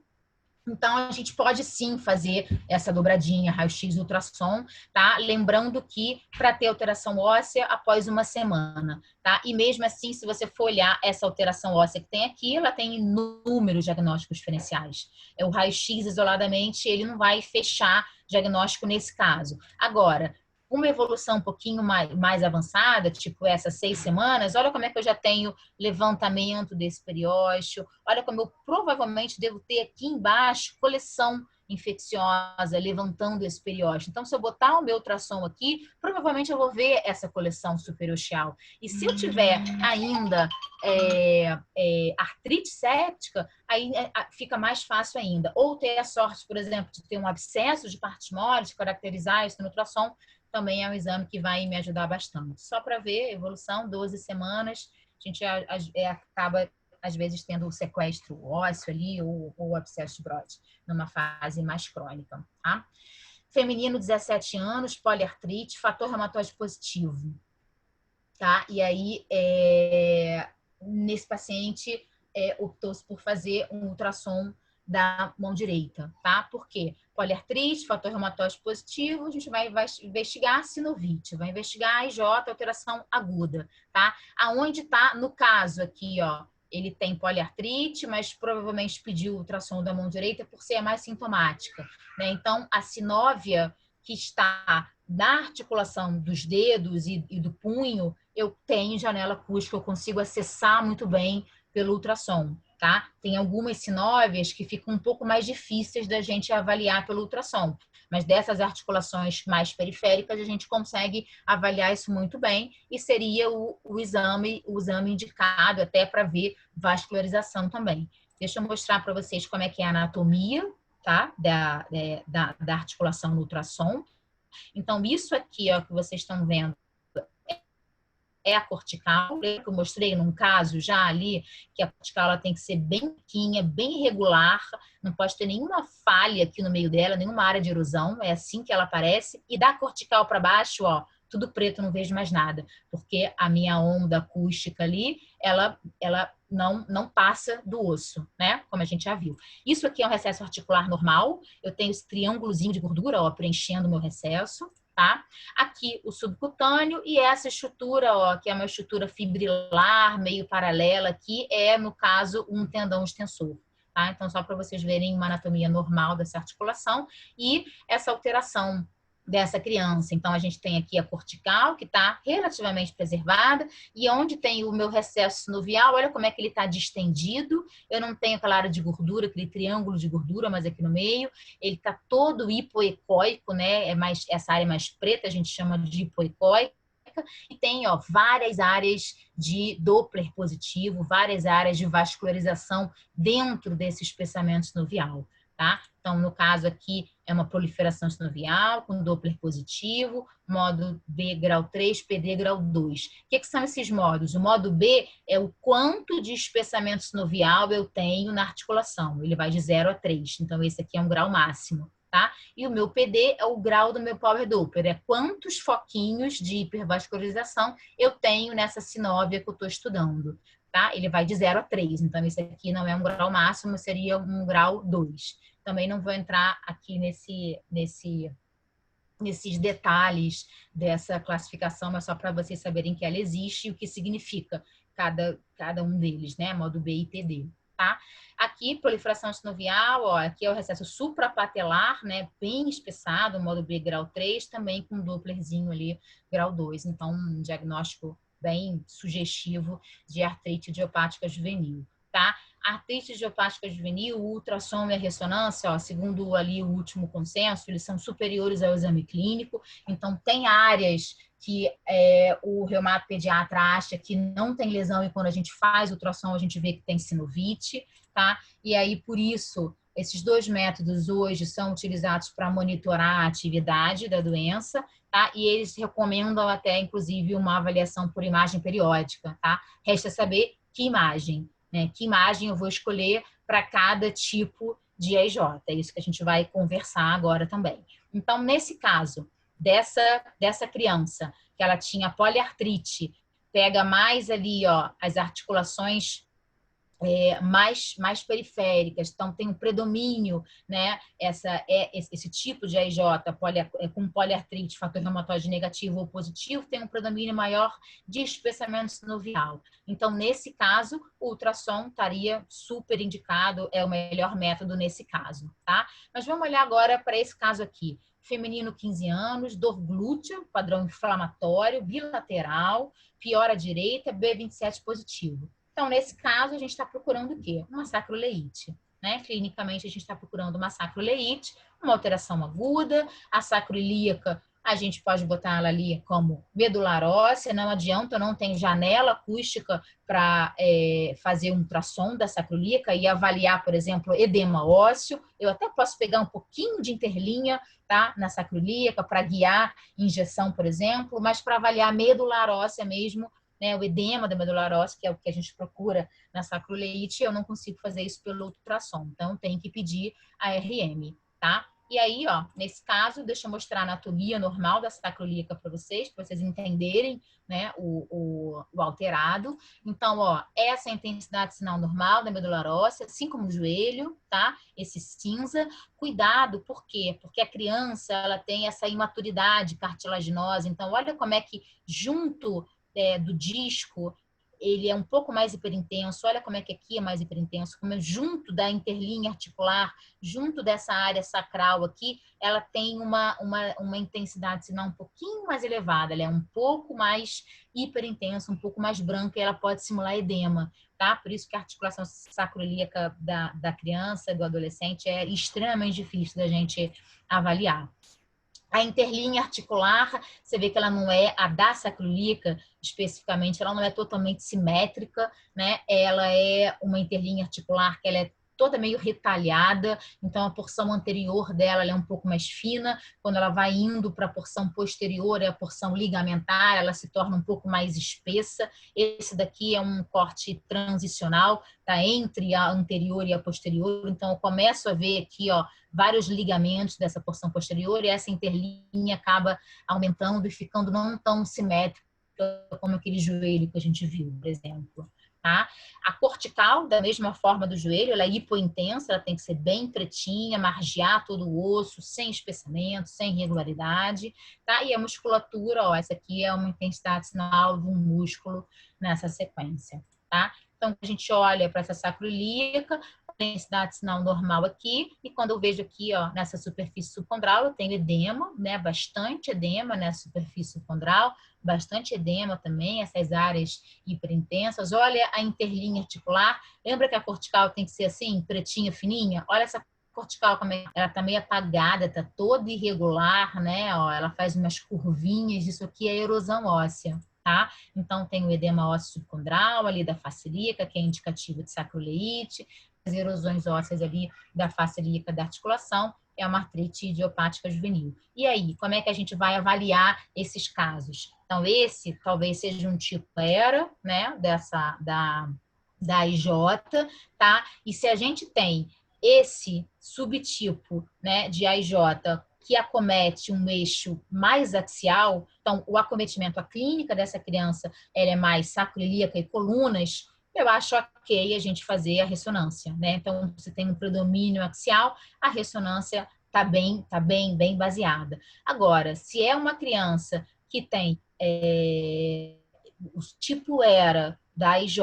Então, a gente pode sim fazer essa dobradinha, raio-x, ultrassom, tá? Lembrando que para ter alteração óssea após uma semana, tá? E mesmo assim, se você for olhar essa alteração óssea que tem aqui, ela tem inúmeros diagnósticos diferenciais. O raio-x isoladamente, ele não vai fechar diagnóstico nesse caso. Agora, Uma evolução um pouquinho mais avançada, tipo essas 6 semanas, olha como é que eu já tenho levantamento desse periósteo, olha como eu provavelmente devo ter aqui embaixo coleção infecciosa, levantando esse periósteo. Então, se eu botar o meu ultrassom aqui, provavelmente eu vou ver essa coleção superosteal. E se eu tiver ainda artrite séptica, aí fica mais fácil ainda. Ou ter a sorte, por exemplo, de ter um abscesso de partes moles, caracterizar isso no ultrassom, também é um exame que vai me ajudar bastante. Só para ver evolução, 12 semanas, a gente acaba às vezes tendo o sequestro ósseo ali ou o abscesso de Brody, numa fase mais crônica, tá? Feminino, 17 anos, poliartrite, fator reumatóide positivo, tá? E aí, nesse paciente, optou-se por fazer um ultrassom da mão direita, tá? Por quê? Poliartrite, fator reumatóide positivo, a gente vai investigar sinovite, vai investigar IJ, alteração aguda, tá? Aonde tá, no caso aqui, ó, ele tem poliartrite, mas provavelmente pediu ultrassom da mão direita por ser a mais sintomática, né? Então, a sinóvia que está na articulação dos dedos e do punho, eu tenho janela acústica, eu consigo acessar muito bem pelo ultrassom, tá? Tem algumas sinóvias que ficam um pouco mais difíceis da gente avaliar pelo ultrassom, mas dessas articulações mais periféricas a gente consegue avaliar isso muito bem e seria o exame indicado até para ver vascularização também. Deixa eu mostrar para vocês como é que é a anatomia, tá? Da articulação no ultrassom. Então, isso aqui, ó, que vocês estão vendo, é a cortical, que eu mostrei num caso já ali, que a cortical ela tem que ser bem pequena, bem regular, não pode ter nenhuma falha aqui no meio dela, nenhuma área de erosão, é assim que ela aparece. E da cortical para baixo, ó, tudo preto, não vejo mais nada, porque a minha onda acústica ali, ela não passa do osso, né? Como a gente já viu. Isso aqui é um recesso articular normal, eu tenho esse triângulozinho de gordura, ó, preenchendo o meu recesso. Tá? Aqui o subcutâneo e essa estrutura, ó, que é uma estrutura fibrilar, meio paralela aqui, é, no caso, um tendão extensor. Tá? Então, só para vocês verem uma anatomia normal dessa articulação e essa alteração dessa criança. Então, a gente tem aqui a cortical, que está relativamente preservada, e onde tem o meu recesso sinovial, olha como é que ele está distendido. Eu não tenho aquela área de gordura, aquele triângulo de gordura, mas aqui no meio, ele está todo hipoecóico, né? Essa área mais preta, a gente chama de hipoecóica, e tem, ó, várias áreas de Doppler positivo, várias áreas de vascularização dentro desse espessamento sinovial. Tá? Então, no caso aqui, é uma proliferação sinovial com Doppler positivo, modo B grau 3, PD grau 2. O que são esses modos? O modo B é o quanto de espessamento sinovial eu tenho na articulação. Ele vai de 0 a 3. Então, esse aqui é um grau máximo. Tá? E o meu PD é o grau do meu Power Doppler, é quantos foquinhos de hipervascularização eu tenho nessa sinóvia que eu estou estudando. Tá? Ele vai de 0 a 3, então esse aqui não é um grau máximo, seria um grau 2. Também não vou entrar aqui nesses detalhes dessa classificação, mas só para vocês saberem que ela existe e o que significa cada um deles, né? Modo B e PD. Tá? Aqui, proliferação sinovial, ó, aqui é o recesso suprapatelar, né, bem espessado, modo B grau 3, também com Dopplerzinho ali, grau 2. Então, um diagnóstico bem sugestivo de artrite idiopática juvenil, tá? A artrite idiopática juvenil, o ultrassom e a ressonância, ó, segundo ali o último consenso, eles são superiores ao exame clínico, então tem áreas que o reumatopediatra acha que não tem lesão e quando a gente faz ultrassom a gente vê que tem sinovite, tá? E aí, por isso, esses dois métodos hoje são utilizados para monitorar a atividade da doença, tá? E eles recomendam até, inclusive, uma avaliação por imagem periódica, tá? Resta saber que imagem, né? Que imagem eu vou escolher para cada tipo de EIJ. É isso que a gente vai conversar agora também. Então, nesse caso, dessa criança, que ela tinha poliartrite, pega mais ali, ó, as articulações mais periféricas, então tem um predomínio, né, esse tipo de AIJ com poliartrite, fator reumatóide negativo ou positivo, tem um predomínio maior de espessamento sinovial. Então, nesse caso, o ultrassom estaria super indicado, é o melhor método nesse caso, tá? Mas vamos olhar agora para esse caso aqui. feminino 15 anos, dor glútea, padrão inflamatório, bilateral, piora à direita, B27 positivo. Então, nesse caso, a gente está procurando o quê? Uma sacroleite. Né? Clinicamente, a gente está procurando uma sacroleite, uma alteração aguda, a sacroilíaca, a gente pode botar ela ali como medular óssea, não adianta, não tem janela acústica para fazer um ultrassom da sacroilíaca e avaliar, por exemplo, edema ósseo. Eu até posso pegar um pouquinho de interlinha, tá, na sacroilíaca para guiar injeção, por exemplo, mas para avaliar a medular óssea mesmo, né, o edema da medular óssea, que é o que a gente procura na sacroleite, eu não consigo fazer isso pelo ultrassom. Então, tem que pedir a RM, tá? E aí, ó, nesse caso, deixa eu mostrar a anatomia normal da sacroilíaca para vocês entenderem, né, o alterado. Então, ó, essa é a intensidade sinal normal da medular óssea, assim como o joelho, tá? Esse cinza. Cuidado, por quê? Porque a criança, ela tem essa imaturidade cartilaginosa. Então, olha como é que junto do disco, ele é um pouco mais hiperintenso. Olha como é que aqui é mais hiperintenso, como é junto da interlinha articular, junto dessa área sacral aqui, ela tem uma intensidade sinal um pouquinho mais elevada, ela é um pouco mais hiperintensa, um pouco mais branca, e ela pode simular edema, tá? Por isso que a articulação sacroilíaca da criança, do adolescente, é extremamente difícil da gente avaliar. A interlinha articular, você vê que ela não é a da sacroilíaca, especificamente, ela não é totalmente simétrica, né? Ela é uma interlinha articular que ela é toda meio retalhada, então a porção anterior dela é um pouco mais fina, quando ela vai indo para a porção posterior, é a porção ligamentar, ela se torna um pouco mais espessa. Esse daqui é um corte transicional, tá entre a anterior e a posterior, então eu começo a ver aqui, ó, vários ligamentos dessa porção posterior, e essa interlinha acaba aumentando e ficando não tão simétrica como aquele joelho que a gente viu, por exemplo. Tá? A cortical, da mesma forma do joelho, ela é hipointensa, ela tem que ser bem pretinha, margear todo o osso, sem espessamento, sem irregularidade. Tá? E a musculatura, ó, essa aqui é uma intensidade sinal de um músculo nessa sequência. Tá? Então, a gente olha para essa sacroilíaca, intensidade sinal normal aqui, e quando eu vejo aqui, ó, nessa superfície subcondral, eu tenho edema, né, bastante edema nessa superfície subcondral, bastante edema também, essas áreas hiperintensas. Olha a interlinha articular, lembra que a cortical tem que ser assim, pretinha, fininha? Olha essa cortical, como ela tá meio apagada, tá toda irregular, né, ó, ela faz umas curvinhas, isso aqui é erosão óssea. Tá? Então, tem o edema ósseo subcondral ali da face ilíaca, que é indicativo de sacroleite, as erosões ósseas ali da face ilíaca da articulação, é uma artrite idiopática juvenil. E aí, como é que a gente vai avaliar esses casos? Então, esse talvez seja um tipo ERA, né, da IJ, tá? E se a gente tem esse subtipo, né, de AIJ que acomete um eixo mais axial, então o acometimento, a clínica dessa criança, ela é mais sacroilíaca e colunas, eu acho ok a gente fazer a ressonância, né? Então, se tem um predomínio axial, a ressonância tá bem baseada. Agora, se é uma criança que tem o tipo ERA da IJ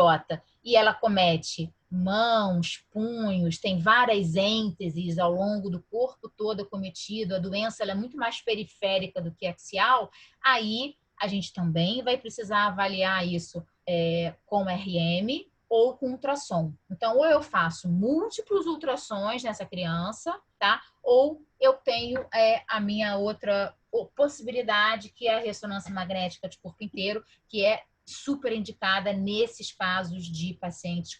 e ela comete mãos, punhos, tem várias ênteses ao longo do corpo todo acometido, a doença ela é muito mais periférica do que axial, aí a gente também vai precisar avaliar isso com RM ou com ultrassom. Então, ou eu faço múltiplos ultrassons nessa criança, tá? Ou eu tenho a minha outra possibilidade, que é a ressonância magnética de corpo inteiro, que é super indicada nesses casos de pacientes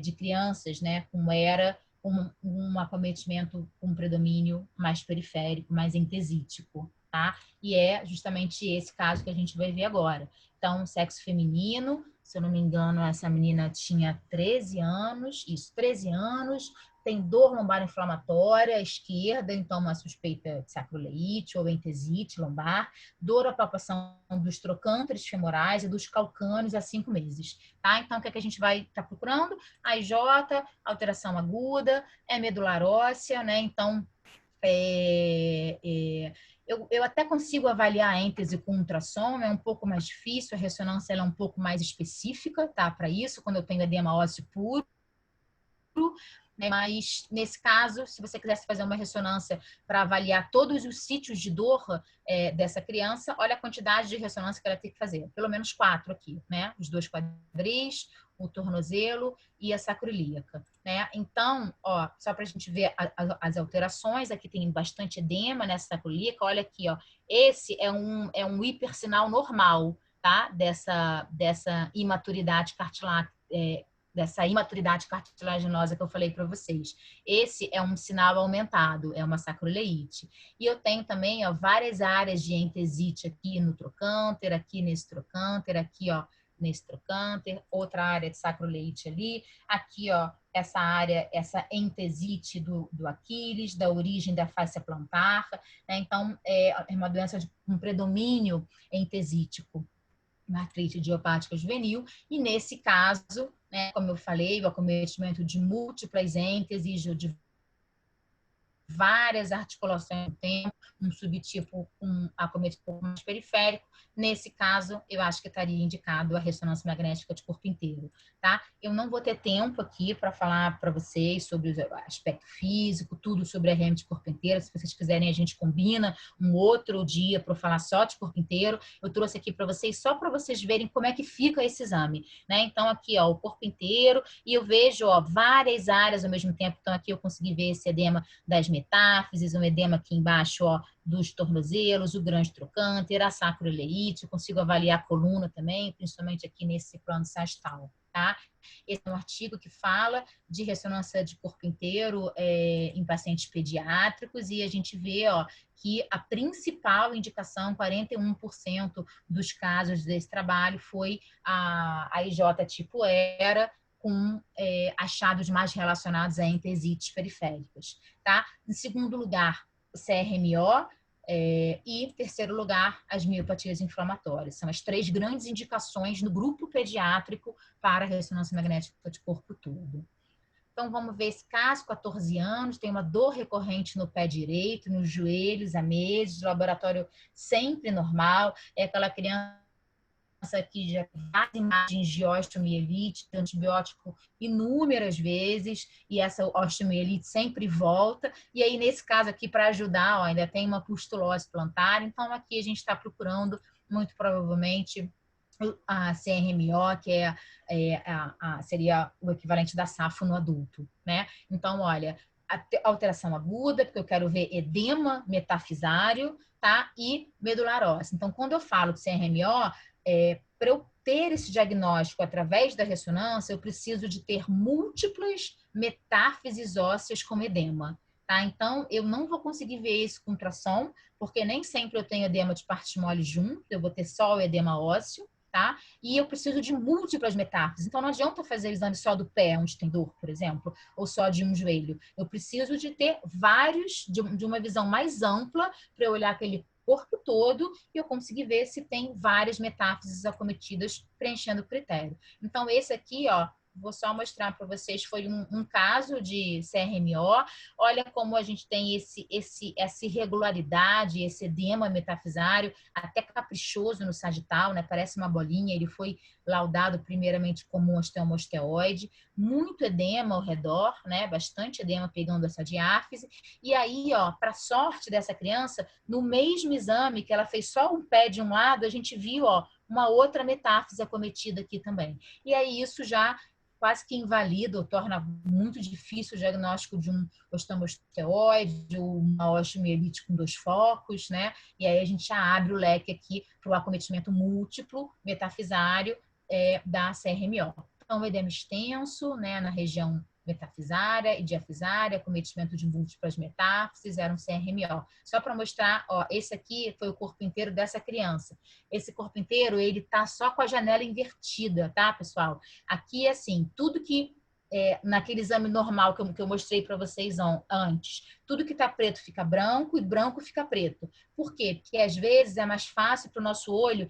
de crianças, né, com ERA, um acometimento com predomínio mais periférico, mais entesítico, tá? E é justamente esse caso que a gente vai ver agora. Então, sexo feminino, se eu não me engano, essa menina tinha 13 anos, isso, 13 anos, tem dor lombar inflamatória à esquerda, então uma suspeita de sacroleite ou entesite lombar, dor à palpação dos trocânteres femorais e dos calcâneos há 5 meses, tá? Então, o que é que a gente vai estar procurando? A IJ, alteração aguda, medular óssea, né? Então, eu até consigo avaliar a êntese com ultrassom, é um pouco mais difícil, a ressonância ela é um pouco mais específica, tá? Para isso, quando eu tenho edema ósseo puro, né? Mas, nesse caso, se você quisesse fazer uma ressonância para avaliar todos os sítios de dor dessa criança, olha a quantidade de ressonância que ela tem que fazer. Pelo menos 4 aqui, né? Os 2 quadris, o tornozelo e a sacroiliaca, né? Então, ó, só para a gente ver as alterações, aqui tem bastante edema nessa sacroiliaca. Olha aqui, ó, esse é um hipersinal normal, tá? Dessa imaturidade dessa imaturidade cartilaginosa que eu falei para vocês. Esse é um sinal aumentado, é uma sacroileite. E eu tenho também, ó, várias áreas de entesite aqui no trocânter, aqui nesse trocânter, aqui, ó, nesse trocânter, outra área de sacroileite ali, aqui, ó, essa área, essa entesite do Aquiles, da origem da fáscia plantar, né? Então, é uma doença de um predomínio entesítico, uma artrite idiopática juvenil, e nesse caso, né, como eu falei, o acometimento de múltiplas ênteses, de várias articulações no tempo, um subtipo com acometimento um pouco mais periférico. Nesse caso, eu acho que estaria indicado a ressonância magnética de corpo inteiro, tá? Eu não vou ter tempo aqui para falar para vocês sobre o aspecto físico, tudo sobre a RM de corpo inteiro. Se vocês quiserem, a gente combina um outro dia para falar só de corpo inteiro. Eu trouxe aqui para vocês só para vocês verem como é que fica esse exame, né? Então, aqui, ó, o corpo inteiro, e eu vejo, ó, várias áreas ao mesmo tempo. Então, aqui eu consegui ver esse edema das metáfises, um edema aqui embaixo, ó, dos tornozelos, o grande trocânter, a sacroileite, consigo avaliar a coluna também, principalmente aqui nesse plano sastal, tá? Esse é um artigo que fala de ressonância de corpo inteiro em pacientes pediátricos, e a gente vê, ó, que a principal indicação, 41% dos casos desse trabalho, foi a IJ tipo ERA, com achados mais relacionados a entesites periféricas, tá? Em segundo lugar, o CRMO, e em terceiro lugar, as miopatias inflamatórias. São as 3 grandes indicações no grupo pediátrico para a ressonância magnética de corpo todo. Então, vamos ver esse caso, 14 anos, tem uma dor recorrente no pé direito, nos joelhos há meses, laboratório sempre normal, é aquela criança que já faz imagens de osteomielite, de antibiótico inúmeras vezes, e essa osteomielite sempre volta. E aí, nesse caso aqui, para ajudar, ó, ainda tem uma pustulose plantar. Então, aqui a gente está procurando, muito provavelmente, a CRMO, que seria o equivalente da SAFO no adulto, né? Então, olha, alteração aguda, porque eu quero ver edema metafisário, tá? E medularose. Então, quando eu falo de CRMO, para eu ter esse diagnóstico através da ressonância, eu preciso de ter múltiplas metáfises ósseas com edema, tá? Então, eu não vou conseguir ver isso com ultrassom, porque nem sempre eu tenho edema de partes mole junto, eu vou ter só o edema ósseo, tá? E eu preciso de múltiplas metáfises. Então, não adianta fazer o exame só do pé, onde tem dor, por exemplo, ou só de um joelho. Eu preciso de ter vários, de uma visão mais ampla, para eu olhar aquele corpo todo e eu conseguir ver se tem várias metáfises acometidas preenchendo o critério. Então, esse aqui, ó, vou só mostrar para vocês, foi um caso de CRMO. Olha como a gente tem essa irregularidade, esse edema metafisário, até caprichoso no sagital, né? Parece uma bolinha. Ele foi laudado primeiramente como um osteomosteoide, muito edema ao redor, né? Bastante edema pegando essa diáfise. E aí, ó, para sorte dessa criança, no mesmo exame que ela fez só um pé de um lado, a gente viu, ó, uma outra metáfise acometida aqui também. E aí isso já quase que invalida ou torna muito difícil o diagnóstico de um osteomosteoide ou uma osteomielite com 2 focos, né? E aí a gente já abre o leque aqui para o acometimento múltiplo metafisário da CRMO. Então, edema extenso, né, na região metafisária e diafisária, acometimento de múltiplas metáfises, era um CRMO. Só para mostrar, ó, esse aqui foi o corpo inteiro dessa criança. Esse corpo inteiro, ele tá só com a janela invertida, tá, pessoal? Aqui, assim, tudo que naquele exame normal que eu mostrei para vocês antes, tudo que está preto fica branco e branco fica preto. Por quê? Porque às vezes é mais fácil para o nosso olho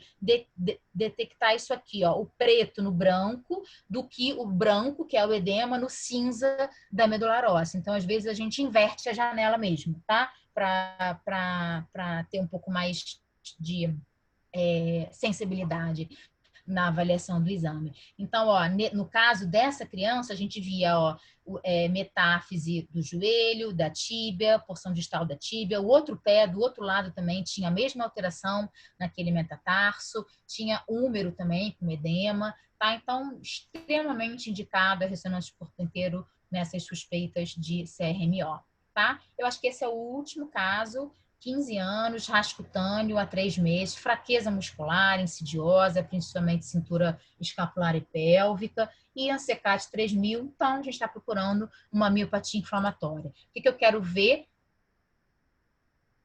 detectar isso aqui, ó, o preto no branco, do que o branco, que é o edema, no cinza da medular óssea. Então, às vezes, a gente inverte a janela mesmo, tá? Para ter um pouco mais de sensibilidade. na avaliação do exame. Então, ó, no caso dessa criança, a gente via, ó, metáfise do joelho, da tíbia, porção distal da tíbia, o outro pé do outro lado também tinha a mesma alteração naquele metatarso, tinha úmero também com edema, tá? Então, extremamente indicado a ressonância de corpo inteiro nessas suspeitas de CRMO, tá? Eu acho que esse é o último caso, 15 anos, rasgo cutâneo há 3 meses, fraqueza muscular, insidiosa, principalmente cintura escapular e pélvica, e ANSECAT 3000, então a gente está procurando uma miopatia inflamatória. O que eu quero ver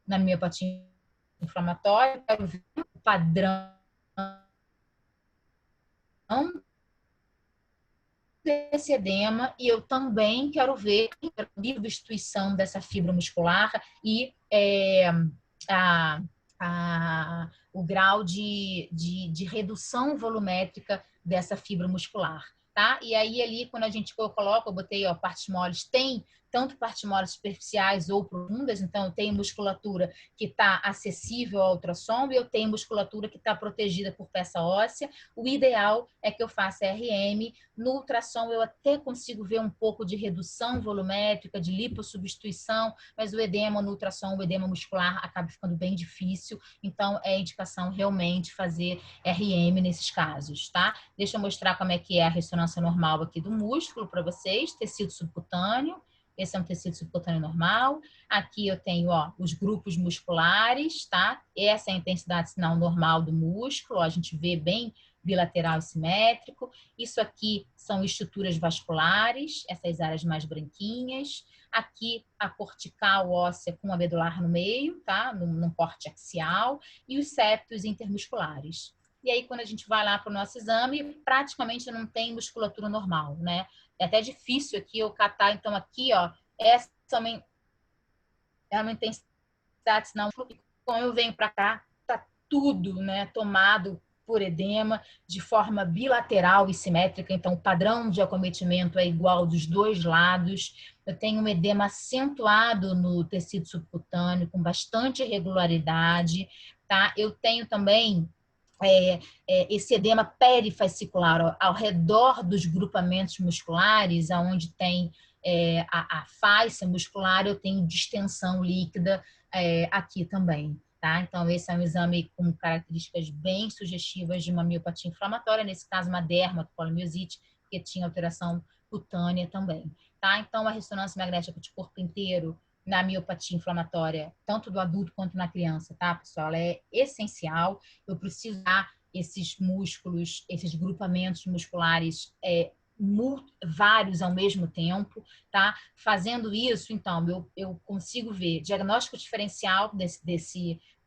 na miopatia inflamatória? Eu quero ver o padrão desse edema e eu também quero ver a substituição dessa fibra muscular e o grau de redução volumétrica dessa fibra muscular, tá? E aí ali, quando eu coloco, eu botei, ó, partes moles, tem tanto partes moles superficiais ou profundas, então eu tenho musculatura que está acessível ao ultrassom e eu tenho musculatura que está protegida por peça óssea. O ideal é que eu faça RM. No ultrassom eu até consigo ver um pouco de redução volumétrica, de lipossubstituição, mas o edema no ultrassom, o edema muscular acaba ficando bem difícil, então é indicação realmente fazer RM nesses casos, tá? Deixa eu mostrar como é que é a ressonância normal aqui do músculo para vocês, tecido subcutâneo. Esse é um tecido subcutâneo normal. Aqui eu tenho, ó, os grupos musculares, tá? Essa é a intensidade sinal normal do músculo. Ó, a gente vê bem bilateral e simétrico. Isso aqui são estruturas vasculares, essas áreas mais branquinhas. Aqui a cortical óssea com a medular no meio, tá? Num corte axial. E os septos intermusculares. E aí, quando a gente vai lá para o nosso exame, praticamente não tem musculatura normal, né? É até difícil aqui eu catar. Então, aqui, ó, essa também é uma intensidade sinal. Quando eu venho para cá, tá tudo, né, tomado por edema de forma bilateral e simétrica. Então, o padrão de acometimento é igual dos dois lados. Eu tenho um edema acentuado no tecido subcutâneo, com bastante irregularidade, tá? Eu tenho também esse edema perifascicular, ó, ao redor dos grupamentos musculares, aonde tem a face muscular, eu tenho distensão líquida aqui também. Tá? Então, esse é um exame com características bem sugestivas de uma miopatia inflamatória, nesse caso, uma dermatopolimiosite, que tinha alteração cutânea também. Tá? Então, a ressonância magnética de corpo inteiro na miopatia inflamatória, tanto do adulto quanto na criança, tá, pessoal? Ela é essencial. Eu preciso dar esses músculos, esses grupamentos musculares vários ao mesmo tempo, tá? Fazendo isso, então, eu consigo ver diagnóstico diferencial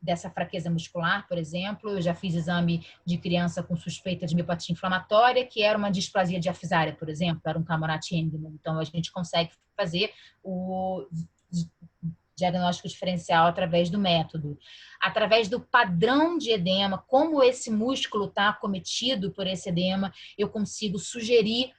dessa fraqueza muscular, por exemplo. Eu já fiz exame de criança com suspeita de miopatia inflamatória, que era uma displasia diafisária, por exemplo, era um Camurati Engelmann. Então, a gente consegue fazer o diagnóstico diferencial através do método. Através do padrão de edema, como esse músculo está acometido por esse edema, eu consigo sugerir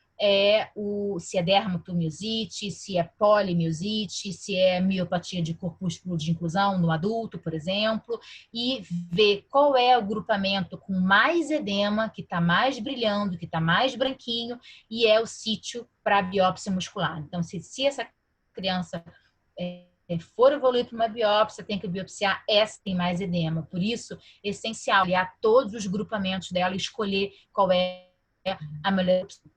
se é dermatomiosite, se é polimiosite, se é miopatia de corpúsculo de inclusão no adulto, por exemplo, e ver qual é o grupamento com mais edema, que está mais brilhando, que está mais branquinho, e é o sítio para a biópsia muscular. Então, se essa criança for evoluir para uma biópsia, tem que biopsiar essa que tem mais edema. Por isso, é essencial olhar todos os grupamentos dela e escolher qual é a melhor opção.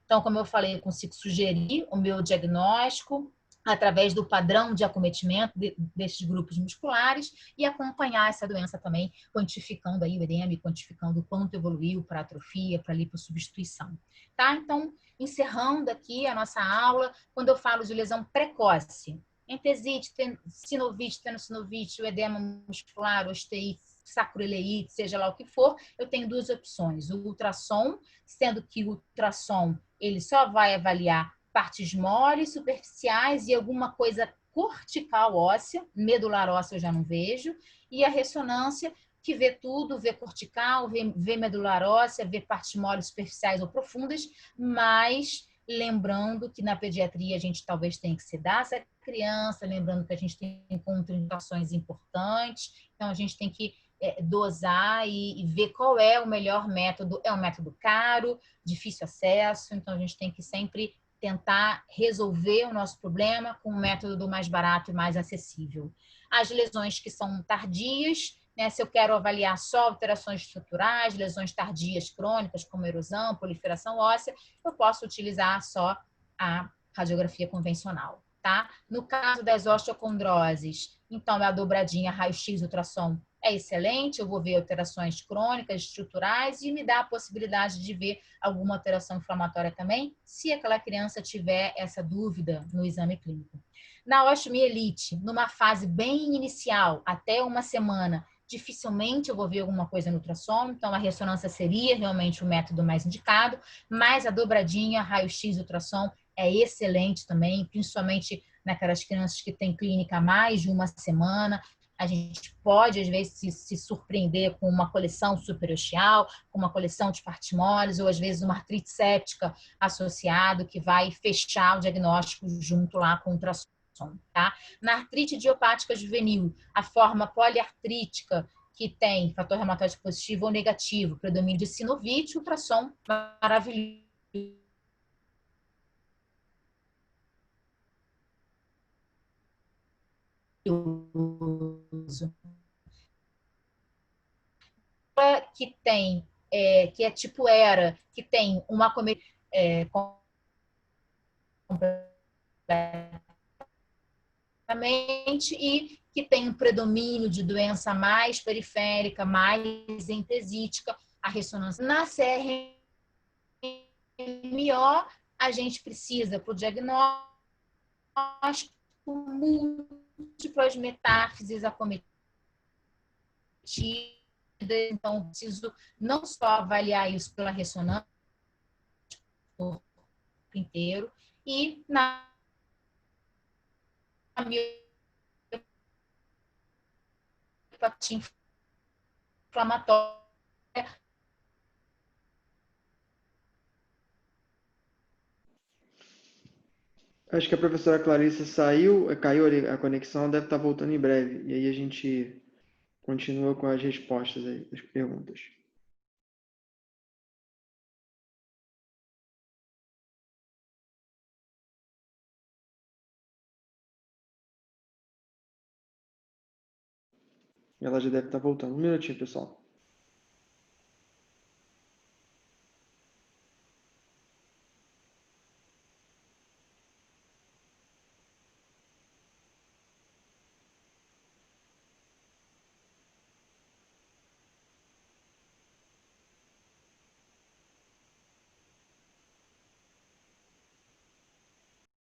Então, como eu falei, eu consigo sugerir o meu diagnóstico através do padrão de acometimento desses grupos musculares e acompanhar essa doença também, quantificando aí o edema e quantificando o quanto evoluiu para atrofia, para lipossubstituição. Tá? Então, encerrando aqui a nossa aula, quando eu falo de lesão precoce, entesite, sinovite, tenossinovite, o edema muscular, osteite, sacroileite, seja lá o que for, eu tenho duas opções. O ultrassom, sendo que o ultrassom ele só vai avaliar partes moles, superficiais e alguma coisa cortical óssea, medular óssea eu já não vejo, e a ressonância que vê tudo, vê cortical, vê medular óssea, vê partes moles superficiais ou profundas, mas lembrando que na pediatria a gente talvez tenha que sedar essa criança, lembrando que a gente tem contraindicações importantes, então a gente tem que dosar e ver qual é o melhor método. É um método caro, difícil acesso, então a gente tem que sempre tentar resolver o nosso problema com um método mais barato e mais acessível. As lesões que são tardias, né, se eu quero avaliar só alterações estruturais, lesões tardias crônicas, como erosão, proliferação óssea, eu posso utilizar só a radiografia convencional. Tá? No caso das osteocondroses, então a dobradinha raio-x ultrassom é excelente, eu vou ver alterações crônicas, estruturais e me dá a possibilidade de ver alguma alteração inflamatória também, se aquela criança tiver essa dúvida no exame clínico. Na osteomielite, numa fase bem inicial, até uma semana, dificilmente eu vou ver alguma coisa no ultrassom, então a ressonância seria realmente o método mais indicado, mas a dobradinha raio-x ultrassom é excelente também, principalmente naquelas crianças que têm clínica há mais de uma semana. A gente pode, às vezes, se surpreender com uma coleção superosteal, com uma coleção de partimores, ou às vezes uma artrite séptica associado, que vai fechar o diagnóstico junto lá com o ultrassom. Tá? Na artrite idiopática juvenil, a forma poliartrítica, que tem fator reumatóide positivo ou negativo, predomínio de sinovite, ultrassom maravilhoso. Que tem, que é tipo ERA, que tem uma completamente e que tem um predomínio de doença mais periférica, mais entesítica, a ressonância. Na CRMO, a gente precisa, para o diagnóstico, múltiplas metáfises acometidas, então preciso não só avaliar isso pela ressonância o corpo inteiro e na miopatia inflamatória. Acho que a professora Clarissa caiu ali a conexão, deve estar voltando em breve. E aí a gente continua com as respostas aí, das perguntas. Ela já deve estar voltando. Um minutinho, pessoal.